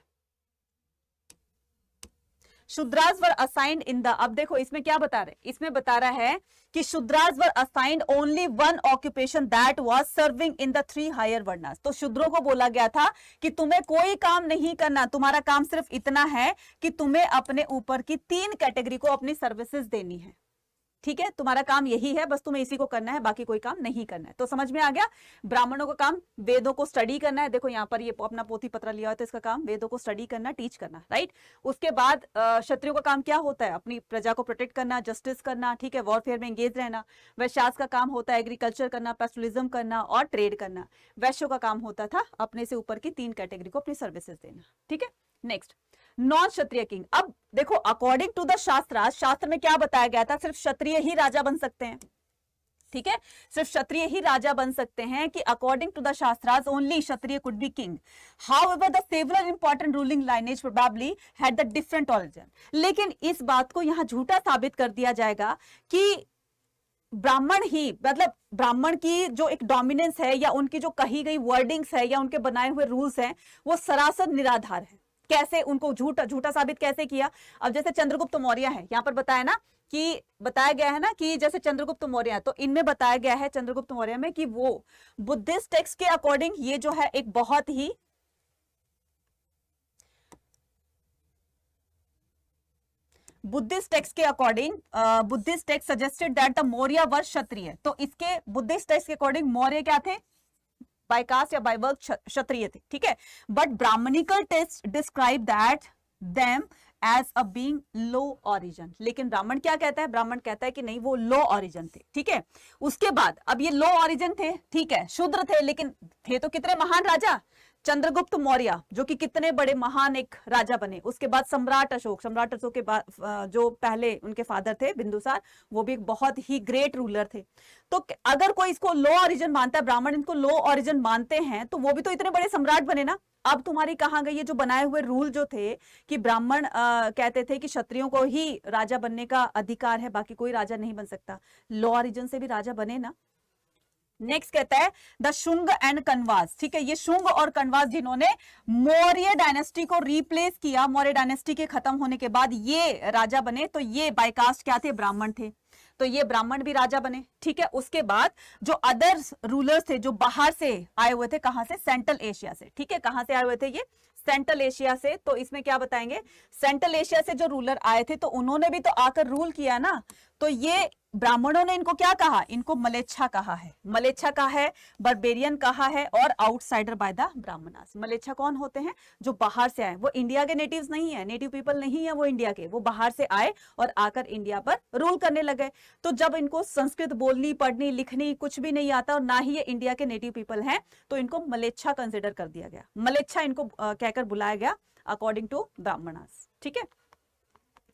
Shudras were assigned in the. अब देखो इसमें क्या बता रहे, इसमें बता रहा है कि Shudras were assigned only 1 occupation that was serving in the 3 higher varnas. तो शूद्रों को बोला गया था कि तुम्हें कोई काम नहीं करना, तुम्हारा काम सिर्फ इतना है कि तुम्हें अपने ऊपर की 3 कैटेगरी को अपनी सर्विसेज देनी है, ठीक है। तुम्हारा काम यही है, बस तुम्हें इसी को करना है, बाकी कोई काम नहीं करना है। तो समझ में आ गया, ब्राह्मणों का काम वेदों को स्टडी करना है। देखो यहाँ पर ये अपना पोथी पत्र लिया हुआ है, तो इसका काम वेदों को स्टडी करना, टीच करना, राइट। उसके बाद क्षत्रियों का काम क्या होता है, अपनी प्रजा को प्रोटेक्ट करना, जस्टिस करना, ठीक है, वॉरफेयर में एंगेज रहना। वैश्यास का काम होता है एग्रीकल्चर करना, पेस्टलिज्म करना और ट्रेड करना। वैश्यों का काम होता था अपने से ऊपर की 3 कैटेगरी को अपनी सर्विसेज देना, ठीक है। नेक्स्ट, नॉन क्षत्रिय किंग। अब देखो अकॉर्डिंग टू द शास्त्र, शास्त्र में क्या बताया गया था, सिर्फ क्षत्रिय ही राजा बन सकते हैं, ठीक है, सिर्फ क्षत्रिय ही राजा बन सकते हैं, कि according to the shastras only kshatriya could be king. However the several important ruling lineage probably had the different origin. लेकिन इस बात को यहां झूठा साबित कर दिया जाएगा कि ब्राह्मण ही, मतलब ब्राह्मण की जो एक डोमिनेंस है, या उनकी जो कही गई वर्डिंग्स है, या उनके बनाए हुए रूल्स हैं, वो सरासर निराधार है। कैसे उनको झूठा साबित कैसे किया, अब जैसे चंद्रगुप्त मौर्य है, यहां पर बताया ना कि बताया गया है ना कि जैसे चंद्रगुप्त मौर्य है, तो इनमें बताया गया है चंद्रगुप्त मौर्य में कि वो बुद्धिस्ट टेक्स्ट के अकॉर्डिंग ये जो है एक बहुत ही बुद्धिस्ट टेक्स्ट के according, Buddhist text suggested that the Maurya were Kshatriya. तो इसके बुद्धिस्ट टेक्स्ट के अकॉर्डिंग मौर्य क्या थे, बाय कास्ट या बाय वर्क क्षत्रिय थे, ठीक है। But Brahmanical text describe that them as a being low origin. लेकिन ब्राह्मण क्या कहता है, ब्राह्मण कहता है कि नहीं, वो लो ऑरिजन थे, ठीक है। उसके बाद अब ये लो ऑरिजन थे, ठीक है, शूद्र थे, लेकिन थे तो कितने महान राजा, चंद्रगुप्त मौर्य जो कि कितने बड़े महान एक राजा बने। उसके बाद सम्राट अशोक के बाद जो पहले उनके फादर थे बिंदुसार, वो भी एक बहुत ही ग्रेट रूलर थे। तो अगर कोई इसको लो ऑरिजन मानता है, ब्राह्मण इनको लो ऑरिजन मानते हैं, तो वो भी तो इतने बड़े सम्राट बने ना। अब तुम्हारी कहां गई ये जो बनाए हुए रूल जो थे कि ब्राह्मण कहते थे कि क्षत्रियों को ही राजा बनने का अधिकार है, बाकी कोई राजा नहीं बन सकता। लो ऑरिजन से भी राजा बने ना। नेक्स्ट कहता है द शुंग एंड कन्वास, ठीक है, ये शुंग और कन्वास जिन्होंने मौर्य डायनेस्टी को रिप्लेस किया, मौर्य डायनेस्टी के खत्म होने के बाद ये राजा बने, तो ये बाय कास्ट क्या थे, ब्राह्मण थे। तो ये ब्राह्मण भी राजा बने, ठीक है, उसके बाद जो अदर रूलर्स थे जो बाहर से आए हुए थे, कहां से, सेंट्रल एशिया से, ठीक है, कहां से आए हुए थे ये, सेंट्रल एशिया से। तो इसमें क्या बताएंगे, सेंट्रल एशिया से जो रूलर आए थे तो उन्होंने भी तो आकर रूल किया ना, तो ये ब्राह्मणों ने इनको क्या कहा, इनको मलेच्छा कहा है, मलेच्छा कहा है, बर्बेरियन कहा है और आउटसाइडर बाय द ब्राह्मणास। मलेच्छा कौन होते हैं, जो बाहर से आए, वो इंडिया के नेटिव्स नहीं है, नेटिव पीपल नहीं है वो इंडिया के, वो बाहर से आए और आकर इंडिया पर रूल करने लगे। तो जब इनको संस्कृत बोलनी, पढ़नी, लिखनी कुछ भी नहीं आता और ना ही ये इंडिया के नेटिव पीपल हैं, तो इनको मलेच्छा कंसिडर कर दिया गया, मलेच्छा इनको कहकर बुलाया गया अकॉर्डिंग टू ब्राह्मणास, ठीक है।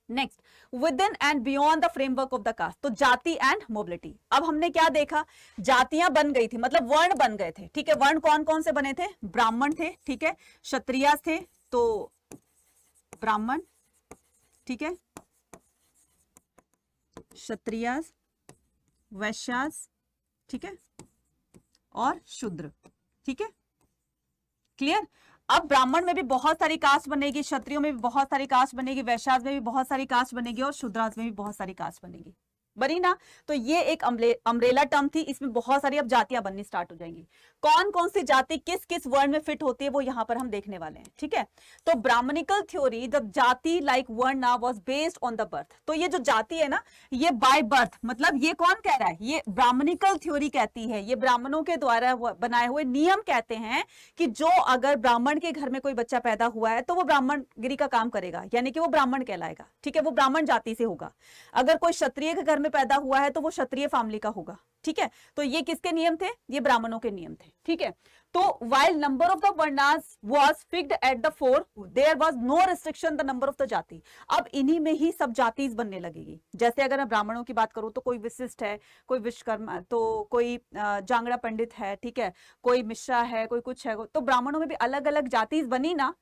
Next, within and beyond the framework of the caste, तो जाति एंड मोबिलिटी। अब हमने क्या देखा, जातियां बन गई थी, मतलब वर्ण बन गए थे, ठीक है। वर्ण कौन कौन से बने थे, ब्राह्मण थे, ठीक है, क्षत्रिय थे, तो ब्राह्मण, ठीक है, क्षत्रिय, वैश्य, ठीक है, और शूद्र, ठीक है, क्लियर। अब ब्राह्मण में भी बहुत सारी कास्ट बनेगी, क्षत्रियों में भी बहुत सारी कास्ट बनेगी, वैश्यास में भी बहुत सारी कास्ट बनेगी और शूद्रास में भी बहुत सारी कास्ट बनेगी, बनी ना। तो ये एक अम्ब्रेला टर्म थी, इसमें बहुत सारी अब जातियां बननी स्टार्ट हो जाएंगी। कौन कौन सी जाति किस किस वर्ण में फिट होती है वो यहां पर हम देखने वाले हैं, ठीक है। तो ब्राह्मणिकल थ्योरी, द जाति लाइक वर्ण ना was based on the birth. तो ये जो जाति है ना, ये बाय बर्थ, मतलब ये कौन कह रहा है, ये ब्राह्मणिकल थ्योरी कहती है, ये ब्राह्मणों के द्वारा बनाए हुए नियम कहते हैं कि जो अगर ब्राह्मण के घर में कोई बच्चा पैदा हुआ है तो वो ब्राह्मणगिरी का काम करेगा, यानी कि वो ब्राह्मण कहलाएगा, ठीक है, वो ब्राह्मण जाति से होगा। अगर कोई क्षत्रिय के घर में पैदा हुआ है तो वो क्षत्रिय फैमिली का होगा, ठीक है। तो ये किसके नियम थे, ये ब्राह्मणों के नियम थे, ठीक है। तो while number of the varnas was fixed at the 4, there was no restriction the number of the जाति। अब इन्हीं में ही सब जाति बनने लगेगी। जैसे अगर मैं ब्राह्मणों की बात करूं तो कोई विशिष्ट है, कोई विश्वकर्मा, तो कोई जांगड़ा पंडित है, ठीक है, कोई मिश्रा है, कोई कुछ है, तो ब्राह्मणों में भी अलग अलग जाति बनी ना।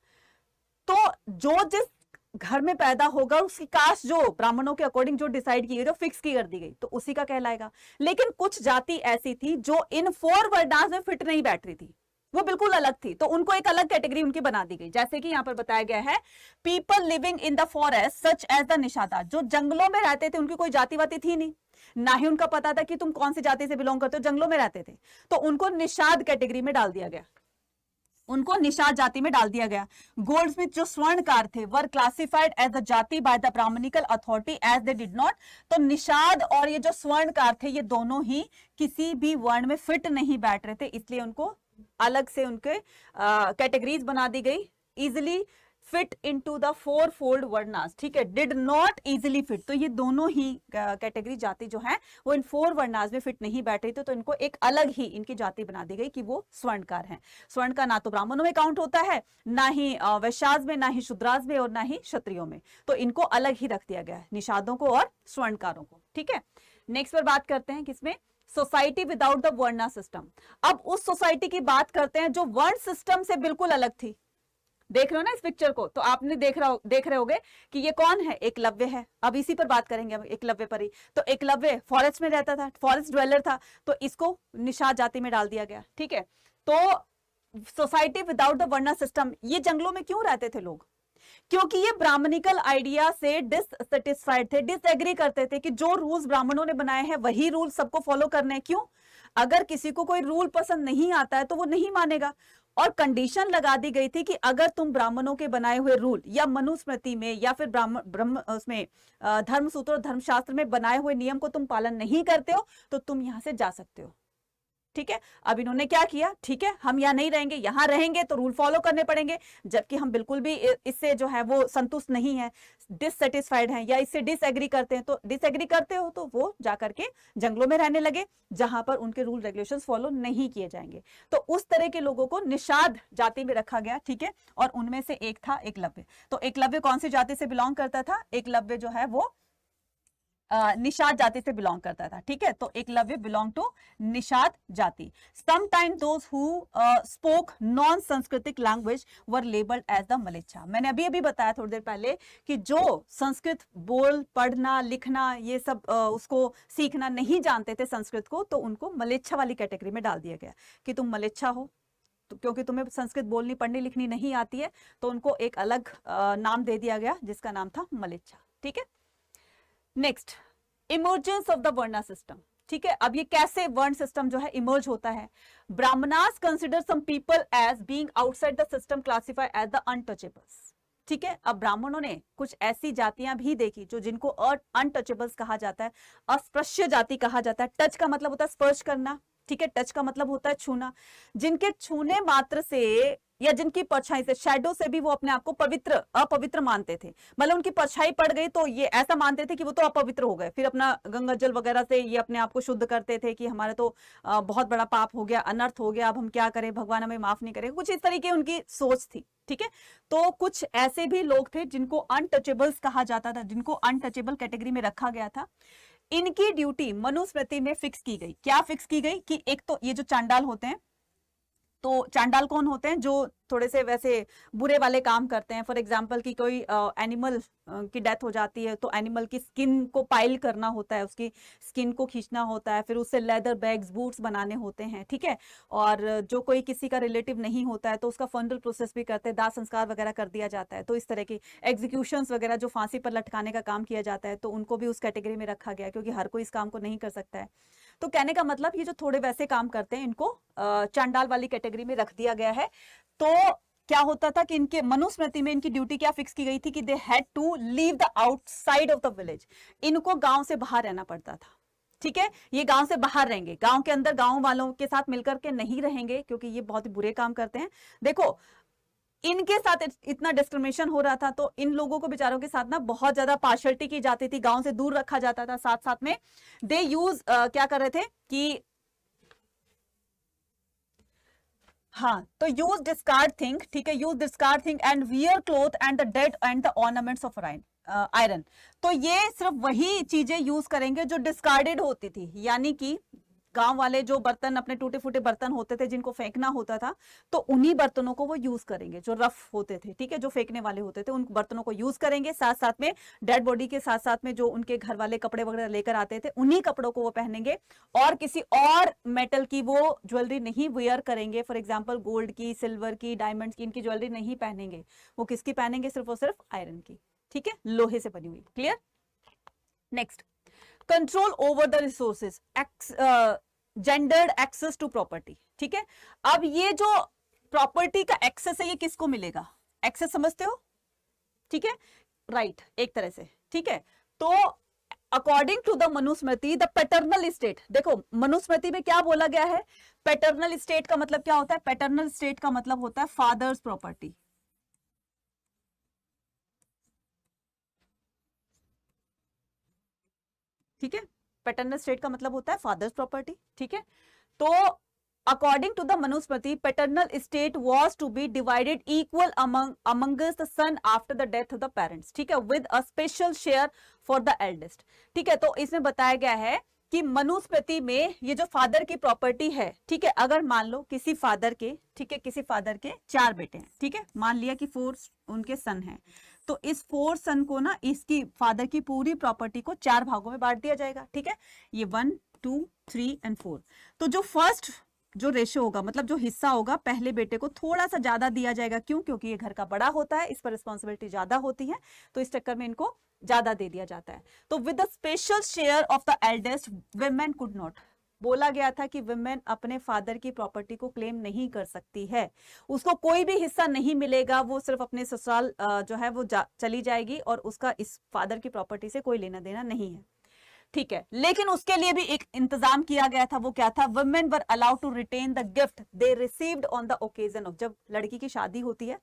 तो जो जिस घर में पैदा होगा उसकी कास्ट जो ब्राह्मणों के अकॉर्डिंग जो डिसाइड की गई, जो फिक्स की कर दी गई, तो उसी का कहलाएगा। लेकिन कुछ जाति ऐसी थी जो इन 4 वर्णास में फिट नहीं बैठ रही थी, वो बिल्कुल अलग थी, तो उनको एक अलग कैटेगरी उनकी बना दी गई। जैसे कि यहां पर बताया गया है, people living in the forest such as the Nishada, जो जंगलों में रहते थे, उनकी कोई जाति वाति थी नहीं, ना ही उनका पता था कि तुम कौन सी जाति से बिलोंग करते हो, जंगलों में रहते थे, तो उनको निषाद कैटेगरी में डाल दिया गया, उनको निषाद जाति में डाल दिया गया। गोल्डस्मिथ जो स्वर्णकार थे वर classified as a jati by the brahmanical authority as they did not. तो निषाद और ये जो स्वर्णकार थे, ये दोनों ही किसी भी वर्ण में फिट नहीं बैठ रहे थे, इसलिए उनको अलग से उनके कैटेगरीज बना दी गई। Easily fit into the 4 fold varnas, ठीक है, डिड नॉट इजिली फिट। तो ये दोनों ही कैटेगरी जाति जो है वो इन 4 वर्णास में फिट नहीं बैठ रही थी, तो इनको एक अलग ही इनकी जाति बना दी गई कि वो स्वर्णकार हैं। स्वर्ण का ना तो ब्राह्मणों में काउंट होता है, ना ही वैश्यास में, ना ही शूद्रास में और ना ही क्षत्रियों में, तो इनको अलग ही रख दिया गया है, निषादों को और स्वर्णकारों को, ठीक है। नेक्स्ट पर बात करते हैं किसमें, society without the varna system. अब उस सोसाइटी की बात करते हैं जो वर्ण सिस्टम से बिल्कुल अलग थी। देख रहे हो ना इस पिक्चर को, तो आपने देख रहे होगे कि ये कौन है, एकलव्य है। अब इसी पर बात करेंगे हम, एकलव्य पर ही। तो एकलव्य फॉरेस्ट में रहता था, फॉरेस्ट ड्वेलर था, तो इसको निषाद जाति में डाल दिया गया, ठीक है। तो society without the varna system, ये जंगलों में क्यों रहते थे लोग, क्योंकि ये ब्राह्मणिकल आइडिया से डिससेटिस्फाइड थे, डिसएग्री करते थे कि जो रूल्स ब्राह्मणों ने बनाए हैं वही रूल सबको फॉलो करने हैं। क्यों, अगर किसी को कोई रूल पसंद नहीं आता है तो वो नहीं मानेगा। और कंडीशन लगा दी गई थी कि अगर तुम ब्राह्मणों के बनाए हुए रूल या मनुस्मृति में या फिर ब्रह्म उसमें धर्मसूत्र और धर्मशास्त्र में बनाए हुए नियम को तुम पालन नहीं करते हो तो तुम यहां से जा सकते हो, ठीक है। अब इन्होंने क्या किया, ठीक है, हम यहाँ नहीं रहेंगे, यहाँ रहेंगे तो रूल फॉलो करने पड़ेंगे, जबकि हम बिल्कुल भी इससे जो है वो संतुष्ट नहीं है, डिससेटिस्फाइड हैं या इससे डिसएग्री करते हैं। तो डिसएग्री करते हो तो वो जाकर के जंगलों में रहने लगे जहां पर उनके रूल रेगुलेशंस फॉलो नहीं किए जाएंगे। तो उस तरह के लोगों को निषाद जाति में रखा गया, ठीक है। और उनमें से एक था एकलव्य। तो एकलव्य कौन सी जाति से बिलोंग करता था, एकलव्य जो है वो निषाद जाति से बिलोंग करता था, ठीक है। तो एकलव्य बिलोंग टू निषाद जाति। Sometime those who spoke non Sanskritic language were labelled as the mlechchha. मैंने अभी बताया थोड़ी देर पहले कि जो संस्कृत बोल पढ़ना लिखना ये सब उसको सीखना नहीं जानते थे संस्कृत को, तो उनको मलेच्छा वाली कैटेगरी में डाल दिया गया कि तुम मलेच्छा हो। तो क्योंकि तुम्हें संस्कृत बोलनी पढ़नी लिखनी नहीं आती है, तो उनको एक अलग नाम दे दिया गया जिसका नाम था मलेच्छा, ठीक है। Next, emergence of the varna system. ठीक है, अब ये कैसे वर्ण सिस्टम जो है इमर्ज होता है? Brahmanas consider some people as being outside the system classify as the untouchables. ठीक है, अब ब्राह्मणों ने कुछ ऐसी जातियां भी देखी जो जिनको अनटचेबल्स कहा जाता है, अस्पृश्य जाति कहा जाता है। टच का मतलब होता है स्पर्श करना, ठीक है, टच का मतलब होता है छूना, जिनके छूने मात्र से या जिनकी परछाई से, शैडो से भी वो अपने आप को पवित्र अपवित्र मानते थे। मतलब उनकी परछाई पड़ गई तो ये ऐसा मानते थे कि वो तो अपवित्र हो गए, फिर अपना गंगा जल वगैरह से ये अपने आप को शुद्ध करते थे कि हमारे तो बहुत बड़ा पाप हो गया, अनर्थ हो गया, अब हम क्या करें, भगवान हमें माफ नहीं करेगा, कुछ इस तरीके उनकी सोच थी। ठीक है, तो कुछ ऐसे भी लोग थे जिनको अनटचेबल्स कहा जाता था, जिनको अनटचेबल कैटेगरी में रखा गया था। इनकी ड्यूटी मनुस्मृति में फिक्स की गई। क्या फिक्स की गई कि एक तो ये जो चांडाल होते हैं, तो चांडाल कौन होते हैं? जो थोड़े से वैसे बुरे वाले काम करते हैं। फॉर एग्जाम्पल कि कोई एनिमल की डेथ हो जाती है तो एनिमल की स्किन को पाइल करना होता है, उसकी स्किन को खींचना होता है, फिर उससे लेदर बैग्स बूट्स बनाने होते हैं। ठीक है, और जो कोई किसी का रिलेटिव नहीं होता है तो उसका फनरल प्रोसेस भी करते हैं, दाह संस्कार वगैरह कर दिया जाता है। तो इस तरह की एग्जीक्यूशंस वगैरह जो फांसी पर लटकाने का काम किया जाता है, तो उनको भी उस कैटेगरी में रखा गया, क्योंकि हर कोई इस काम को नहीं कर सकता है। तो कहने का मतलब ये जो थोड़े वैसे काम करते हैं इनको चांडाल वाली कैटेगरी में रख दिया गया है। तो क्या होता था कि इनके मनुस्मृति में इनकी ड्यूटी क्या फिक्स की गई थी कि they had to leave the outside of the village. इनको गांव से बाहर रहना पड़ता था। ठीक है, ये गांव से बाहर रहेंगे, गांव के अंदर गांव वालों के साथ मिलकर के नहीं रहेंगे, क्योंकि ये बहुत ही बुरे काम करते हैं। देखो, इनके साथ इतना डिस्क्रिमिनेशन हो रहा था, तो इन लोगों को बेचारों के साथ ना बहुत ज्यादा पार्शलिटी की जाती थी, गांव से दूर रखा जाता था। साथ साथ में दे यूज क्या कर रहे थे कि हाँ, तो यूज डिस्कार्ड थिंग, ठीक है, use discard thing and wear cloth and the dead and the ornaments of iron. तो ये सिर्फ वही चीजें यूज करेंगे जो डिस्कार्डेड होती थी, यानी कि गांव वाले जो बर्तन, अपने टूटे फूटे बर्तन होते थे जिनको फेंकना होता था, तो उन्हीं बर्तनों को वो यूज करेंगे जो रफ होते थे। ठीक है, जो फेंकने वाले होते थे उन बर्तनों को यूज करेंगे। साथ साथ में डेड बॉडी के साथ साथ में जो उनके घर वाले कपड़े वगैरह लेकर आते थे, उन्हीं कपड़ों को वो पहनेंगे, और किसी और मेटल की वो ज्वेलरी नहीं वेयर करेंगे। फॉर एग्जाम्पल गोल्ड की, सिल्वर की, डायमंड्स की, इनकी ज्वेलरी नहीं पहनेंगे। वो किसकी पहनेंगे? सिर्फ और सिर्फ आयरन की। ठीक है, लोहे से बनी हुई। Clear? Next, control over the resources, gendered access to property. ठीक है, अब ये जो प्रॉपर्टी का एक्सेस है ये किसको मिलेगा? एक्सेस समझते हो? ठीक है, राइट, एक तरह से। ठीक है, तो according to the Manusmriti the paternal state, देखो मनुस्मृति में क्या बोला गया है? पैटर्नल स्टेट का मतलब क्या होता है? पैटर्नल स्टेट का मतलब होता है फादर्स प्रॉपर्टी। ठीक है, पैटर्नल स्टेट का मतलब होता है फादर्स प्रॉपर्टी। ठीक है, तो according to the Manusmriti paternal state was to be divided equal amongst the son after the death of the parents. ठीक है, with a special share for the eldest. ठीक है, तो इसमें बताया गया है कि मनुस्मृति में ये जो फादर की प्रॉपर्टी है, ठीक है, अगर मान लो किसी फादर के, ठीक है, किसी फादर के 4 बेटे हैं, ठीक है, मान लिया कि 4 उनके सन हैं, तो इस 4 सन को ना इसकी फादर की पूरी प्रॉपर्टी को 4 भागों में बांट दिया जाएगा। ठीक है, ये 1, 2, 3 एंड 4। तो जो फर्स्ट जो रेशो होगा, मतलब जो हिस्सा होगा, पहले बेटे को थोड़ा सा ज्यादा दिया जाएगा। क्यों? क्योंकि ये घर का बड़ा होता है, इस पर रिस्पॉन्सिबिलिटी ज्यादा होती है, तो इस चक्कर में इनको ज्यादा दे दिया जाता है। तो with the special share of the eldest women could not, बोला गया था कि वुमेन अपने फादर की प्रॉपर्टी को क्लेम नहीं कर सकती है, उसको कोई भी हिस्सा नहीं मिलेगा, वो सिर्फ अपने ससुराल जो है वो चली जाएगी, और उसका इस फादर की प्रॉपर्टी से कोई लेना देना नहीं है। ठीक है, लेकिन उसके लिए भी एक इंतजाम किया गया था। वो क्या था? Women were allowed to retain the gift they received on the occasion of, जब लड़की की शादी होती है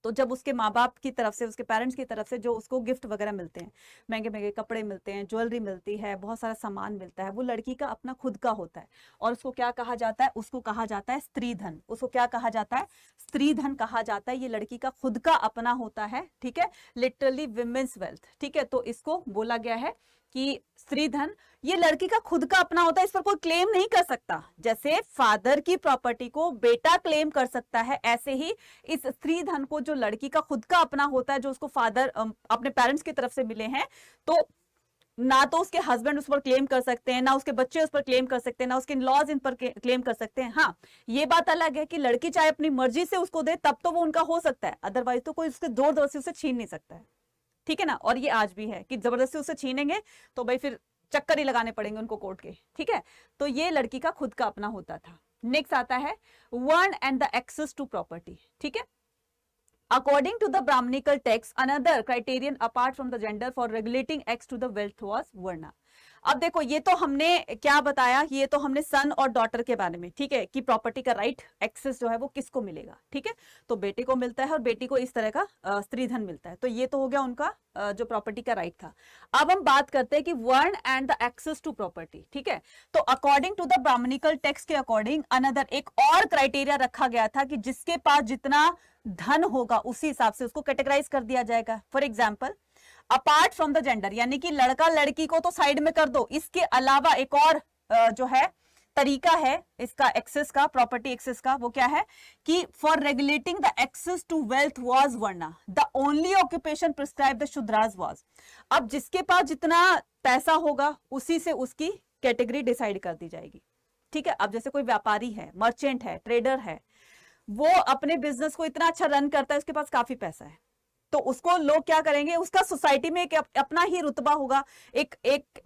तो जब उसके माँ बाप की तरफ से, उसके पेरेंट्स की तरफ से जो उसको गिफ्ट वगैरह मिलते हैं, महंगे महंगे कपड़े मिलते हैं, ज्वेलरी मिलती है, बहुत सारा सामान मिलता है, वो लड़की का अपना खुद का होता है। और उसको क्या कहा जाता है? उसको कहा जाता है स्त्री धन। उसको क्या कहा जाता है? स्त्री धन कहा जाता है। ये लड़की का खुद का अपना होता है। ठीक है, लिटरली विमेन्स वेल्थ। ठीक है, तो इसको बोला गया है कि स्त्री धन ये लड़की का खुद का अपना होता है, इस पर कोई क्लेम नहीं कर सकता। जैसे फादर की प्रॉपर्टी को बेटा क्लेम कर सकता है, ऐसे ही इस स्त्री धन को जो लड़की का खुद का अपना होता है, जो उसको फादर अपने पेरेंट्स की तरफ से मिले हैं, तो ना तो उसके हस्बैंड उस पर क्लेम कर सकते हैं, ना उसके बच्चे उस पर क्लेम कर सकते हैं, ना उसके इन-लॉज इन पर क्लेम कर सकते हैं। हाँ, ये बात अलग है कि लड़की चाहे अपनी मर्जी से उसको दे तब तो वो उनका हो सकता है, अदरवाइज तो कोई उसके जोर जबरदस्ती उसे छीन नहीं सकता है। ठीक है ना, और ये आज भी है कि जबरदस्ती उससे छीनेंगे तो भाई फिर चक्कर ही लगाने पड़ेंगे उनको कोर्ट के, ठीक है। तो ये लड़की का खुद का अपना होता था। नेक्स्ट आता है varna and the access to property, ठीक है। According to the Brahminical text, another criterion apart from the gender for regulating access to the wealth was varna. अब देखो ये तो हमने क्या बताया, ये तो हमने सन और डॉटर के बारे में, ठीक है, कि प्रॉपर्टी का राइट एक्सेस जो है वो किसको मिलेगा, ठीक है। तो बेटे को मिलता है और बेटी को इस तरह का स्त्री धन मिलता है। तो ये तो हो गया उनका जो प्रॉपर्टी का राइट था। अब हम बात करते हैं कि varna and the access to property, ठीक है। तो according to the brahmanical text के अकॉर्डिंग अनदर एक और क्राइटेरिया रखा गया था कि जिसके पास जितना धन होगा उसी हिसाब से उसको कैटेगराइज कर दिया जाएगा। For example apart from the gender, यानी कि लड़का लड़की को तो साइड में कर दो, इसके अलावा एक और जो है तरीका है इसका एक्सेस का, प्रॉपर्टी एक्सेस का, वो क्या है कि for regulating the access to wealth was varna, the only occupation prescribe the Shudras was. अब जिसके पास जितना पैसा होगा उसी से उसकी कैटेगरी डिसाइड कर दी जाएगी, ठीक है। अब जैसे कोई व्यापारी है, मर्चेंट है, ट्रेडर है, वो अपने बिजनेस को इतना अच्छा रन करता है, उसके पास काफी पैसा है, तो उसको लोग क्या करेंगे, उसका सोसाइटी में एक अपना ही रुतबा होगा। एक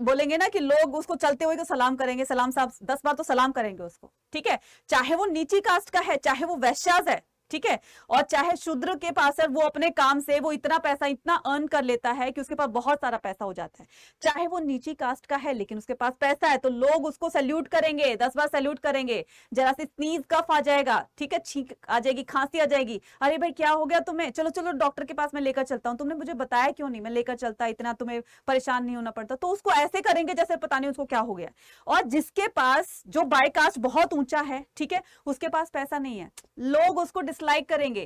बोलेंगे ना कि लोग उसको चलते हुए को सलाम करेंगे, सलाम साहब 10 बार तो सलाम करेंगे उसको, ठीक है। चाहे वो नीची कास्ट का है, चाहे वो वैश्याज है, ठीक है, और चाहे शूद्र के पास है, वो अपने काम से वो इतना पैसा इतना अर्न कर लेता है कि उसके पास बहुत सारा पैसा हो जाता है। चाहे वो नीची कास्ट का है लेकिन उसके पास पैसा है, तो लोग उसको सैल्यूट करेंगे, 10 बार सैल्यूट करेंगे। जरा से स्नीज कफ आ जाएगा, ठीक है, छींक आ जाएगी, खांसी आ जाएगी, अरे भाई क्या हो गया तुम्हें, चलो चलो डॉक्टर के पास मैं लेकर चलता हूँ, तुमने मुझे बताया क्यों नहीं, मैं लेकर चलता, इतना तुम्हें परेशान नहीं होना पड़ता। तो उसको ऐसे करेंगे जैसे पता नहीं उसको क्या हो गया। और जिसके पास जो बाय कास्ट बहुत ऊंचा है, ठीक है, उसके पास पैसा नहीं है, लोग उसको डिसलाइक करेंगे।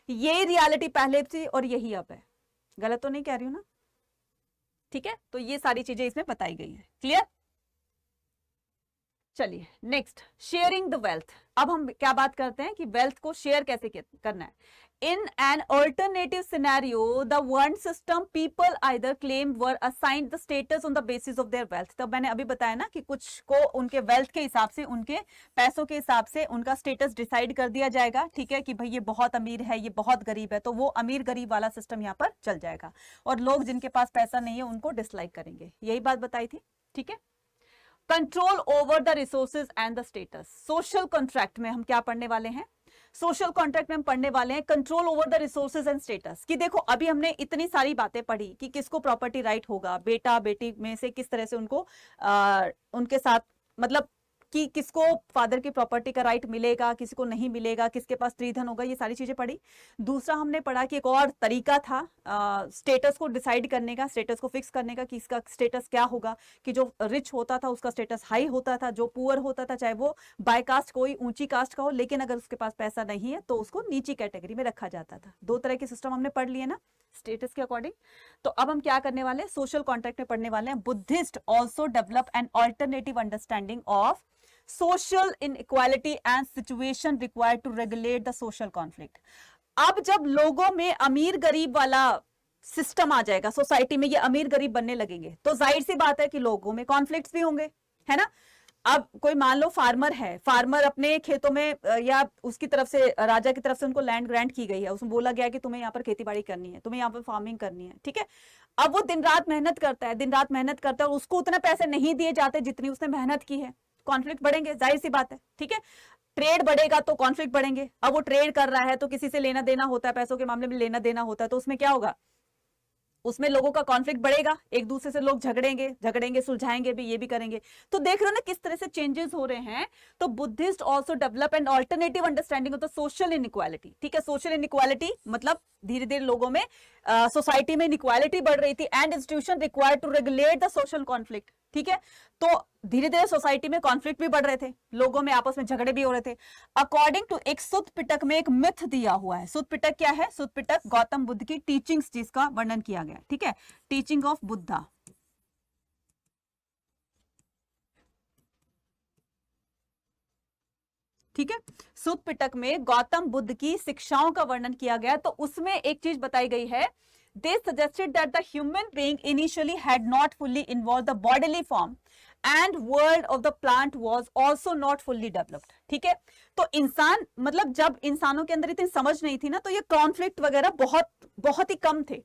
ये रियलिटी पहले थी और यही अब है। गलत तो नहीं कह रही हूं ना, ठीक है। तो ये सारी चीजें इसमें बताई गई है, क्लियर। चलिए नेक्स्ट, शेयरिंग द वेल्थ। अब हम क्या बात करते हैं कि वेल्थ को शेयर कैसे करना है। In an alternative scenario, the one system people either claim were assigned the status on the basis of their wealth. तब मैंने अभी बताया ना कि कुछ को उनके वेल्थ के हिसाब से, उनके पैसों के हिसाब से उनका स्टेटस डिसाइड कर दिया जाएगा, ठीक है, कि भाई ये बहुत अमीर है, ये बहुत गरीब है, तो वो अमीर गरीब वाला सिस्टम यहाँ पर चल जाएगा। और लोग जिनके पास पैसा नहीं है उनको डिसलाइक करेंगे, यही बात बताई थी, ठीक है। Control over the resources and the status. Social contract में हम क्या पढ़ने वाले हैं, सोशल कॉन्ट्रैक्ट में हम पढ़ने वाले हैं control over the resources and status. कि देखो अभी हमने इतनी सारी बातें पढ़ी कि किसको प्रॉपर्टी राइट होगा, बेटा बेटी में से किस तरह से उनको उनके साथ मतलब कि किसको फादर की प्रॉपर्टी का राइट मिलेगा, किसी को नहीं मिलेगा, किसके पास स्त्रीधन होगा, ये सारी चीजें पढ़ी। दूसरा हमने पढ़ा कि एक और तरीका था स्टेटस को डिसाइड करने का, स्टेटस को फिक्स करने का कि इसका स्टेटस क्या होगा, कि जो रिच होता था उसका स्टेटस हाई होता था, जो पुअर होता था चाहे वो बाय कास्ट कोई ऊंची कास्ट का हो, लेकिन अगर उसके पास पैसा नहीं है तो उसको नीची कैटेगरी में रखा जाता था। 2 तरह के सिस्टम हमने पढ़ लिए ना स्टेटस के अकॉर्डिंग। तो अब हम क्या करने वाले हैं, सोशल कॉन्ट्रैक्ट में पढ़ने वाले हैं Buddhist also develop an alternative understanding of social inequality and situation required to regulate the social conflict। अब जब लोगों में अमीर गरीब वाला सिस्टम आ जाएगा, सोसाइटी में ये अमीर गरीब बनने लगेंगे, तो जाहिर सी बात है कि लोगों में कॉन्फ्लिक्ट्स भी होंगे, है ना। अब कोई मान लो फार्मर है, फार्मर अपने खेतों में या उसकी तरफ से राजा की तरफ से उनको लैंड ग्रांट की गई है, उसमें बोला गया कि तुम्हें यहाँ पर खेती बाड़ी करनी है, तुम्हें यहाँ पर फार्मिंग करनी है, ठीक है। अब वो दिन रात मेहनत करता है, दिन रात मेहनत करता है और उसको उतने पैसे नहीं दिए जाते जितनी उसने मेहनत की है, कॉन्फ्लिक्ट बढ़ेंगे, जाहिर सी बात है, ठीक है। ट्रेड बढ़ेगा तो कॉन्फ्लिक्ट बढ़ेंगे। अब वो ट्रेड कर रहा है तो किसी से लेना देना होता है, पैसों के मामले में लेना देना होता है, तो उसमें क्या होगा, उसमें लोगों का कॉन्फ्लिक्ट बढ़ेगा, एक दूसरे से लोग झगड़ेंगे सुलझाएंगे भी, ये भी करेंगे। तो देख रहे हो ना किस तरह से चेंजेस हो रहे हैं। तो Buddhist also develop an alternative understanding of the social inequality, ठीक है। सोशल इनइक्वालिटी मतलब धीरे धीरे लोगों में सोसाइटी में इनइक्वालिटी बढ़ रही थी and institution required to regulate the social conflict, ठीक है। तो धीरे धीरे सोसाइटी में कॉन्फ्लिक्ट भी बढ़ रहे थे, लोगों में आपस में झगड़े भी हो रहे थे। अकॉर्डिंग टू एक सुत पिटक में एक मिथ दिया हुआ है। सुत पिटक क्या है, सुत पिटक गौतम बुद्ध की टीचिंग्स जिसका वर्णन किया गया, ठीक है, टीचिंग ऑफ बुद्धा। ठीक है, सुत पिटक में गौतम बुद्ध की शिक्षाओं का वर्णन किया गया। तो उसमें एक चीज बताई गई है, they suggested that the human being initially had not fully involved the bodily form and world of the plant was also not fully developed, ठीक है। तो इंसान मतलब जब इंसानों के अंदर इतनी समझ नहीं थी ना, तो ये कॉन्फ्लिक्ट वगैरह बहुत बहुत ही कम थे।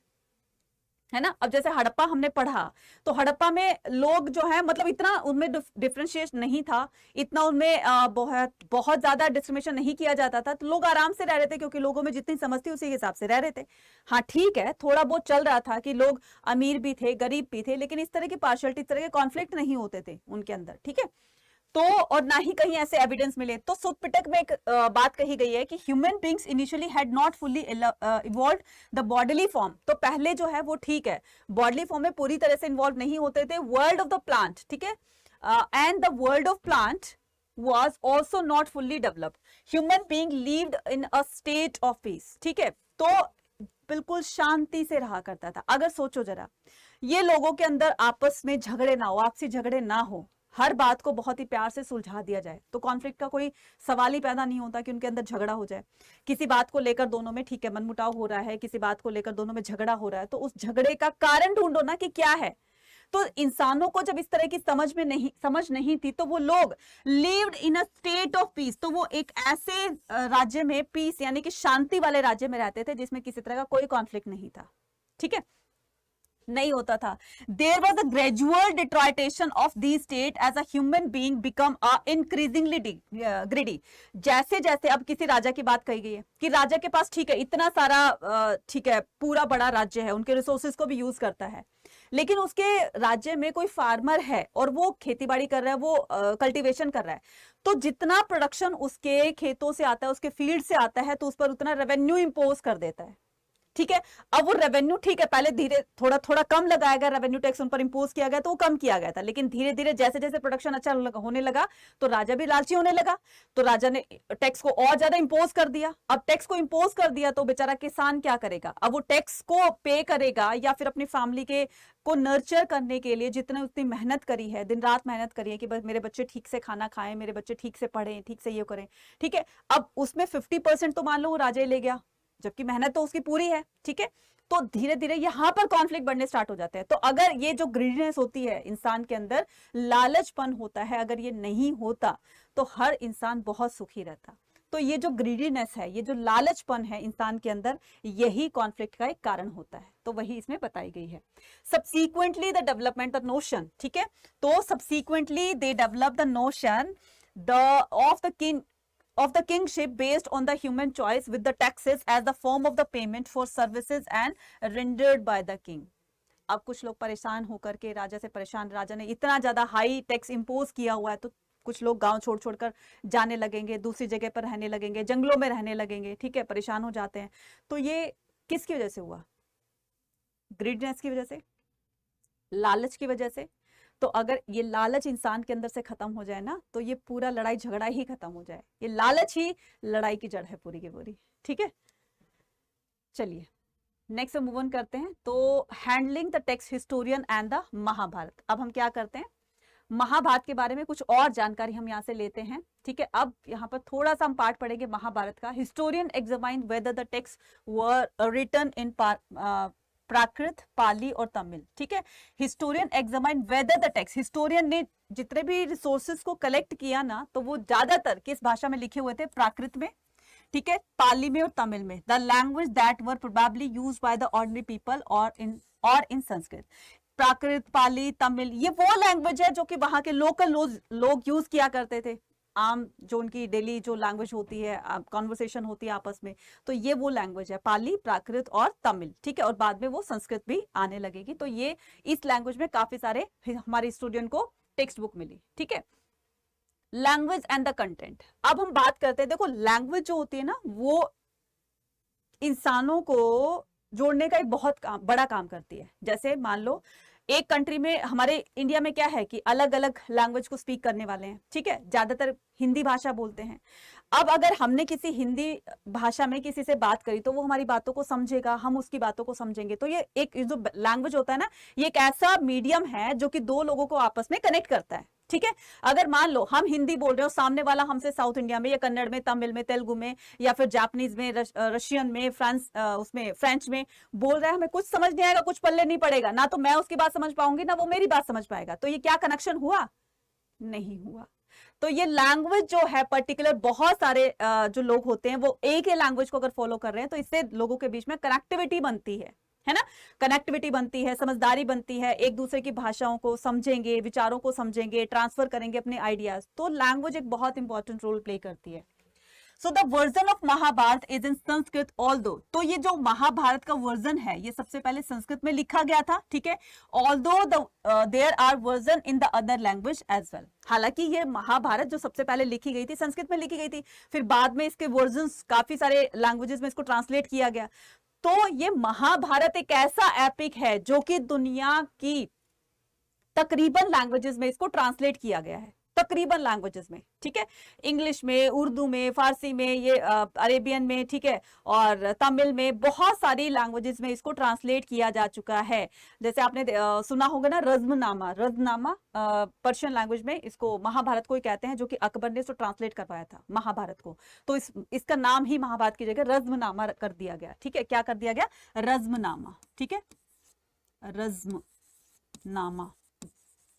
है ना। अब जैसे हड़प्पा हमने पढ़ा, तो हड़प्पा में लोग जो है मतलब इतना उनमें डिफरेंशिएट नहीं था, इतना उनमें बहुत बहुत ज्यादा डिस्क्रिमिनेशन नहीं किया जाता था, तो लोग आराम से रह रहे थे क्योंकि लोगों में जितनी समझ थी उसी हिसाब से रह रहे थे। हाँ ठीक है, थोड़ा बहुत चल रहा था कि लोग अमीर भी थे गरीब भी थे, लेकिन इस तरह की पार्शियलिटी, इस तरह के कॉन्फ्लिक्ट नहीं होते थे उनके अंदर, ठीक है। तो और ना ही कहीं ऐसे एविडेंस मिले। तो सुत्पिटक में एक बात कही गई है कि human beings initially had not fully evolve the bodily form. तो पहले जो है वो ठीक है, बॉडीली फॉर्म में पूरी तरह से इन्वॉल्व नहीं होते थे। वर्ल्ड ऑफ द प्लांट, ठीक है, and the world of plant was also not fully developed. Human being lived in a state of peace, ठीक है। तो बिल्कुल शांति से रहा करता था। अगर सोचो जरा, ये लोगों के अंदर आपस में झगड़े ना हो, आपसी झगड़े ना हो, हर बात को बहुत ही प्यार से सुलझा दिया जाए, तो कॉन्फ्लिक्ट का कोई सवाल ही पैदा नहीं होता कि उनके अंदर झगड़ा हो जाए। किसी बात को लेकर दोनों में ठीक है मनमुटाव हो रहा है, किसी बात को लेकर दोनों में झगड़ा हो रहा है, तो उस झगड़े का कारण ढूंढो ना कि क्या है। तो इंसानों को जब इस तरह की समझ नहीं थी, तो वो लोग lived in a state of peace. तो वो एक ऐसे राज्य में, पीस यानी कि शांति वाले राज्य में रहते थे जिसमें किसी तरह का कोई कॉन्फ्लिक्ट नहीं था, ठीक है, नहीं होता था। There was a gradual deterioration of the state as a human being become a increasingly greedy. जैसे जैसे अब किसी राजा की बात कही गई है कि राजा के पास ठीक है इतना सारा ठीक है पूरा बड़ा राज्य है, उनके रिसोर्सेज को भी यूज करता है, लेकिन उसके राज्य में कोई फार्मर है और वो खेतीबाड़ी कर रहा है, वो कल्टीवेशन कर रहा है, तो जितना प्रोडक्शन उसके खेतों से आता है, उसके फील्ड से आता है, तो उस पर उतना रेवेन्यू इंपोज कर देता है, ठीक है। अब वो रेवेन्यू ठीक है पहले धीरे थोड़ा थोड़ा कम लगाया गया, रेवेन्यू टैक्स उन पर इंपोज किया गया तो वो कम किया गया था, लेकिन धीरे धीरे जैसे जैसे प्रोडक्शन अच्छा होने लगा तो राजा भी लालची होने लगा, तो राजा ने टैक्स को और ज्यादा इंपोज कर दिया। अब टैक्स को इंपोज कर दिया तो बेचारा किसान क्या करेगा, अब वो टैक्स को पे करेगा या फिर अपनी फैमिली के को नर्चर करने के लिए जितने उतनी मेहनत करी है, दिन रात मेहनत करी है कि बस मेरे बच्चे ठीक से खाना खाएं, मेरे बच्चे ठीक से पढ़ें, ठीक से ये करें, ठीक है। अब उसमें 50% तो मान लो वो राजा ही ले गया, जबकि मेहनत तो उसकी पूरी है, ठीक है। तो धीरे धीरे यहां पर कॉन्फ्लिक्ट बढ़ने स्टार्ट हो जाते हैं। तो अगर ये जो ग्रीडीनेस होती है इंसान के अंदर, लालचपन होता है, अगर ये नहीं होता तो हर इंसान बहुत सुखी रहता। तो ये जो ग्रीडीनेस है, ये जो लालचपन है इंसान के अंदर, यही कॉन्फ्लिक्ट का एक कारण होता है, तो वही इसमें बताई गई है। Subsequently the development the notion, ठीक है, तो subsequently they develop the notion of the kingship based on the human choice with the taxes as the form of the payment for services and rendered by the king। अब कुछ लोग परेशान होकर के राजा से परेशान, राजा ने इतना ज्यादा हाई टैक्स इंपोज किया हुआ है, तो कुछ लोग गांव छोड़ छोड़कर जाने लगेंगे, दूसरी जगह पर रहने लगेंगे, जंगलों में रहने लगेंगे, ठीक है, परेशान हो जाते हैं। तो ये किसकी वजह से हुआ? ग्रीडनेस की वजह से, लालच की वजह से। तो अगर ये लालच इंसान के अंदर से खत्म हो जाए ना, तो ये पूरा लड़ाई झगड़ा ही खत्म हो जाए। ये लालच ही लड़ाई की जड़ है पूरी की पूरी, ठीक है। चलिए नेक्स्ट मूव ऑन करते हैं। तो handling the text historian and the Mahabharata. अब हम क्या करते हैं, महाभारत के बारे में कुछ और जानकारी हम यहाँ से लेते हैं, ठीक है। अब यहाँ पर थोड़ा सा हम पार्ट पढ़ेंगे महाभारत का। Historian examine whether the text were written in Prakrit, Pali और तमिल, ठीक है। Historian examine whether the text, historian ने जितने भी रिसोर्सेज को कलेक्ट किया ना, तो वो ज्यादातर किस भाषा में लिखे हुए थे? प्राकृत में, ठीक है, पाली में और तमिल में। The language that were probably used by the ordinary people और इन संस्कृत। प्राकृत, पाली, तमिल, ये वो लैंग्वेज है जो कि वहां के लोकल लोग यूज किया करते थे, आम जो उनकी डेली जो लैंग्वेज होती है, कॉन्वर्सेशन होती है आपस में, तो ये वो लैंग्वेज है, पाली, प्राकृत और तमिल, ठीक है। और बाद में वो संस्कृत भी आने लगेगी। तो ये इस लैंग्वेज में काफी सारे हमारे स्टूडेंट को टेक्स्ट बुक मिली, ठीक है। Language and the content. अब हम बात करते हैं, देखो लैंग्वेज जो होती है ना, वो इंसानों को जोड़ने का एक बहुत बड़ा काम करती है। जैसे मान लो एक कंट्री में, हमारे इंडिया में क्या है कि अलग अलग लैंग्वेज को स्पीक करने वाले हैं, ठीक है, ज्यादातर हिंदी भाषा बोलते हैं। अब अगर हमने किसी हिंदी भाषा में किसी से बात करी तो वो हमारी बातों को समझेगा, हम उसकी बातों को समझेंगे। तो ये एक जो लैंग्वेज होता है ना, ये एक ऐसा मीडियम है जो कि दो लोगों को आपस में कनेक्ट करता है, ठीक है। अगर मान लो हम हिंदी बोल रहे हो, सामने वाला हमसे साउथ इंडिया में या कन्नड़ में, तमिल में, तेलुगु में या फिर जापानीज में, रशियन में, उसमें फ्रेंच में बोल रहा है, हमें कुछ समझ नहीं आएगा, कुछ पल्ले नहीं पड़ेगा, ना तो मैं उसकी बात समझ पाऊंगी ना वो मेरी बात समझ पाएगा। तो ये क्या कनेक्शन हुआ? नहीं हुआ। तो ये लैंग्वेज जो है पर्टिकुलर, बहुत सारे जो लोग होते हैं वो एक ही लैंग्वेज को अगर फॉलो कर रहे हैं तो इससे लोगों के बीच में कनेक्टिविटी बनती है, है ना। कनेक्टिविटी बनती है, समझदारी बनती है, एक दूसरे की भाषाओं को समझेंगे, विचारों को समझेंगे, ट्रांसफर करेंगे अपने आइडियाज। तो लैंग्वेज एक बहुत इंपॉर्टेंट रोल प्ले करती है। So the version of Mahabharata is in Sanskrit although, तो ये जो महाभारत का वर्जन है ये सबसे पहले संस्कृत में लिखा गया था, ठीक है। Although there are version in the other language as well, हालांकि ये महाभारत जो सबसे पहले लिखी गई थी संस्कृत में लिखी गई थी, फिर बाद में इसके वर्जन्स काफी सारे लैंग्वेजेस में इसको ट्रांसलेट किया गया। तो ये महाभारत एक ऐसा एपिक है जो कि दुनिया की तकरीबन लैंग्वेजेस में इसको ट्रांसलेट किया गया है, तकरीबन लैंग्वेजेस में, ठीक है। इंग्लिश में, उर्दू में, फारसी में, ये अरेबियन में, ठीक है, और तमिल में, बहुत सारी लैंग्वेजेस में इसको ट्रांसलेट किया जा चुका है। जैसे आपने सुना होगा ना रज़्मनामा, रज़्मनामा पर्शियन लैंग्वेज में इसको महाभारत को ही कहते हैं, जो कि अकबर ने इसको ट्रांसलेट करवाया था महाभारत को। तो इसका नाम ही महाभारत की जगह रज़्मनामा कर दिया गया, ठीक है। क्या कर दिया गया? रज़्मनामा, ठीक है, रज़्मनामा,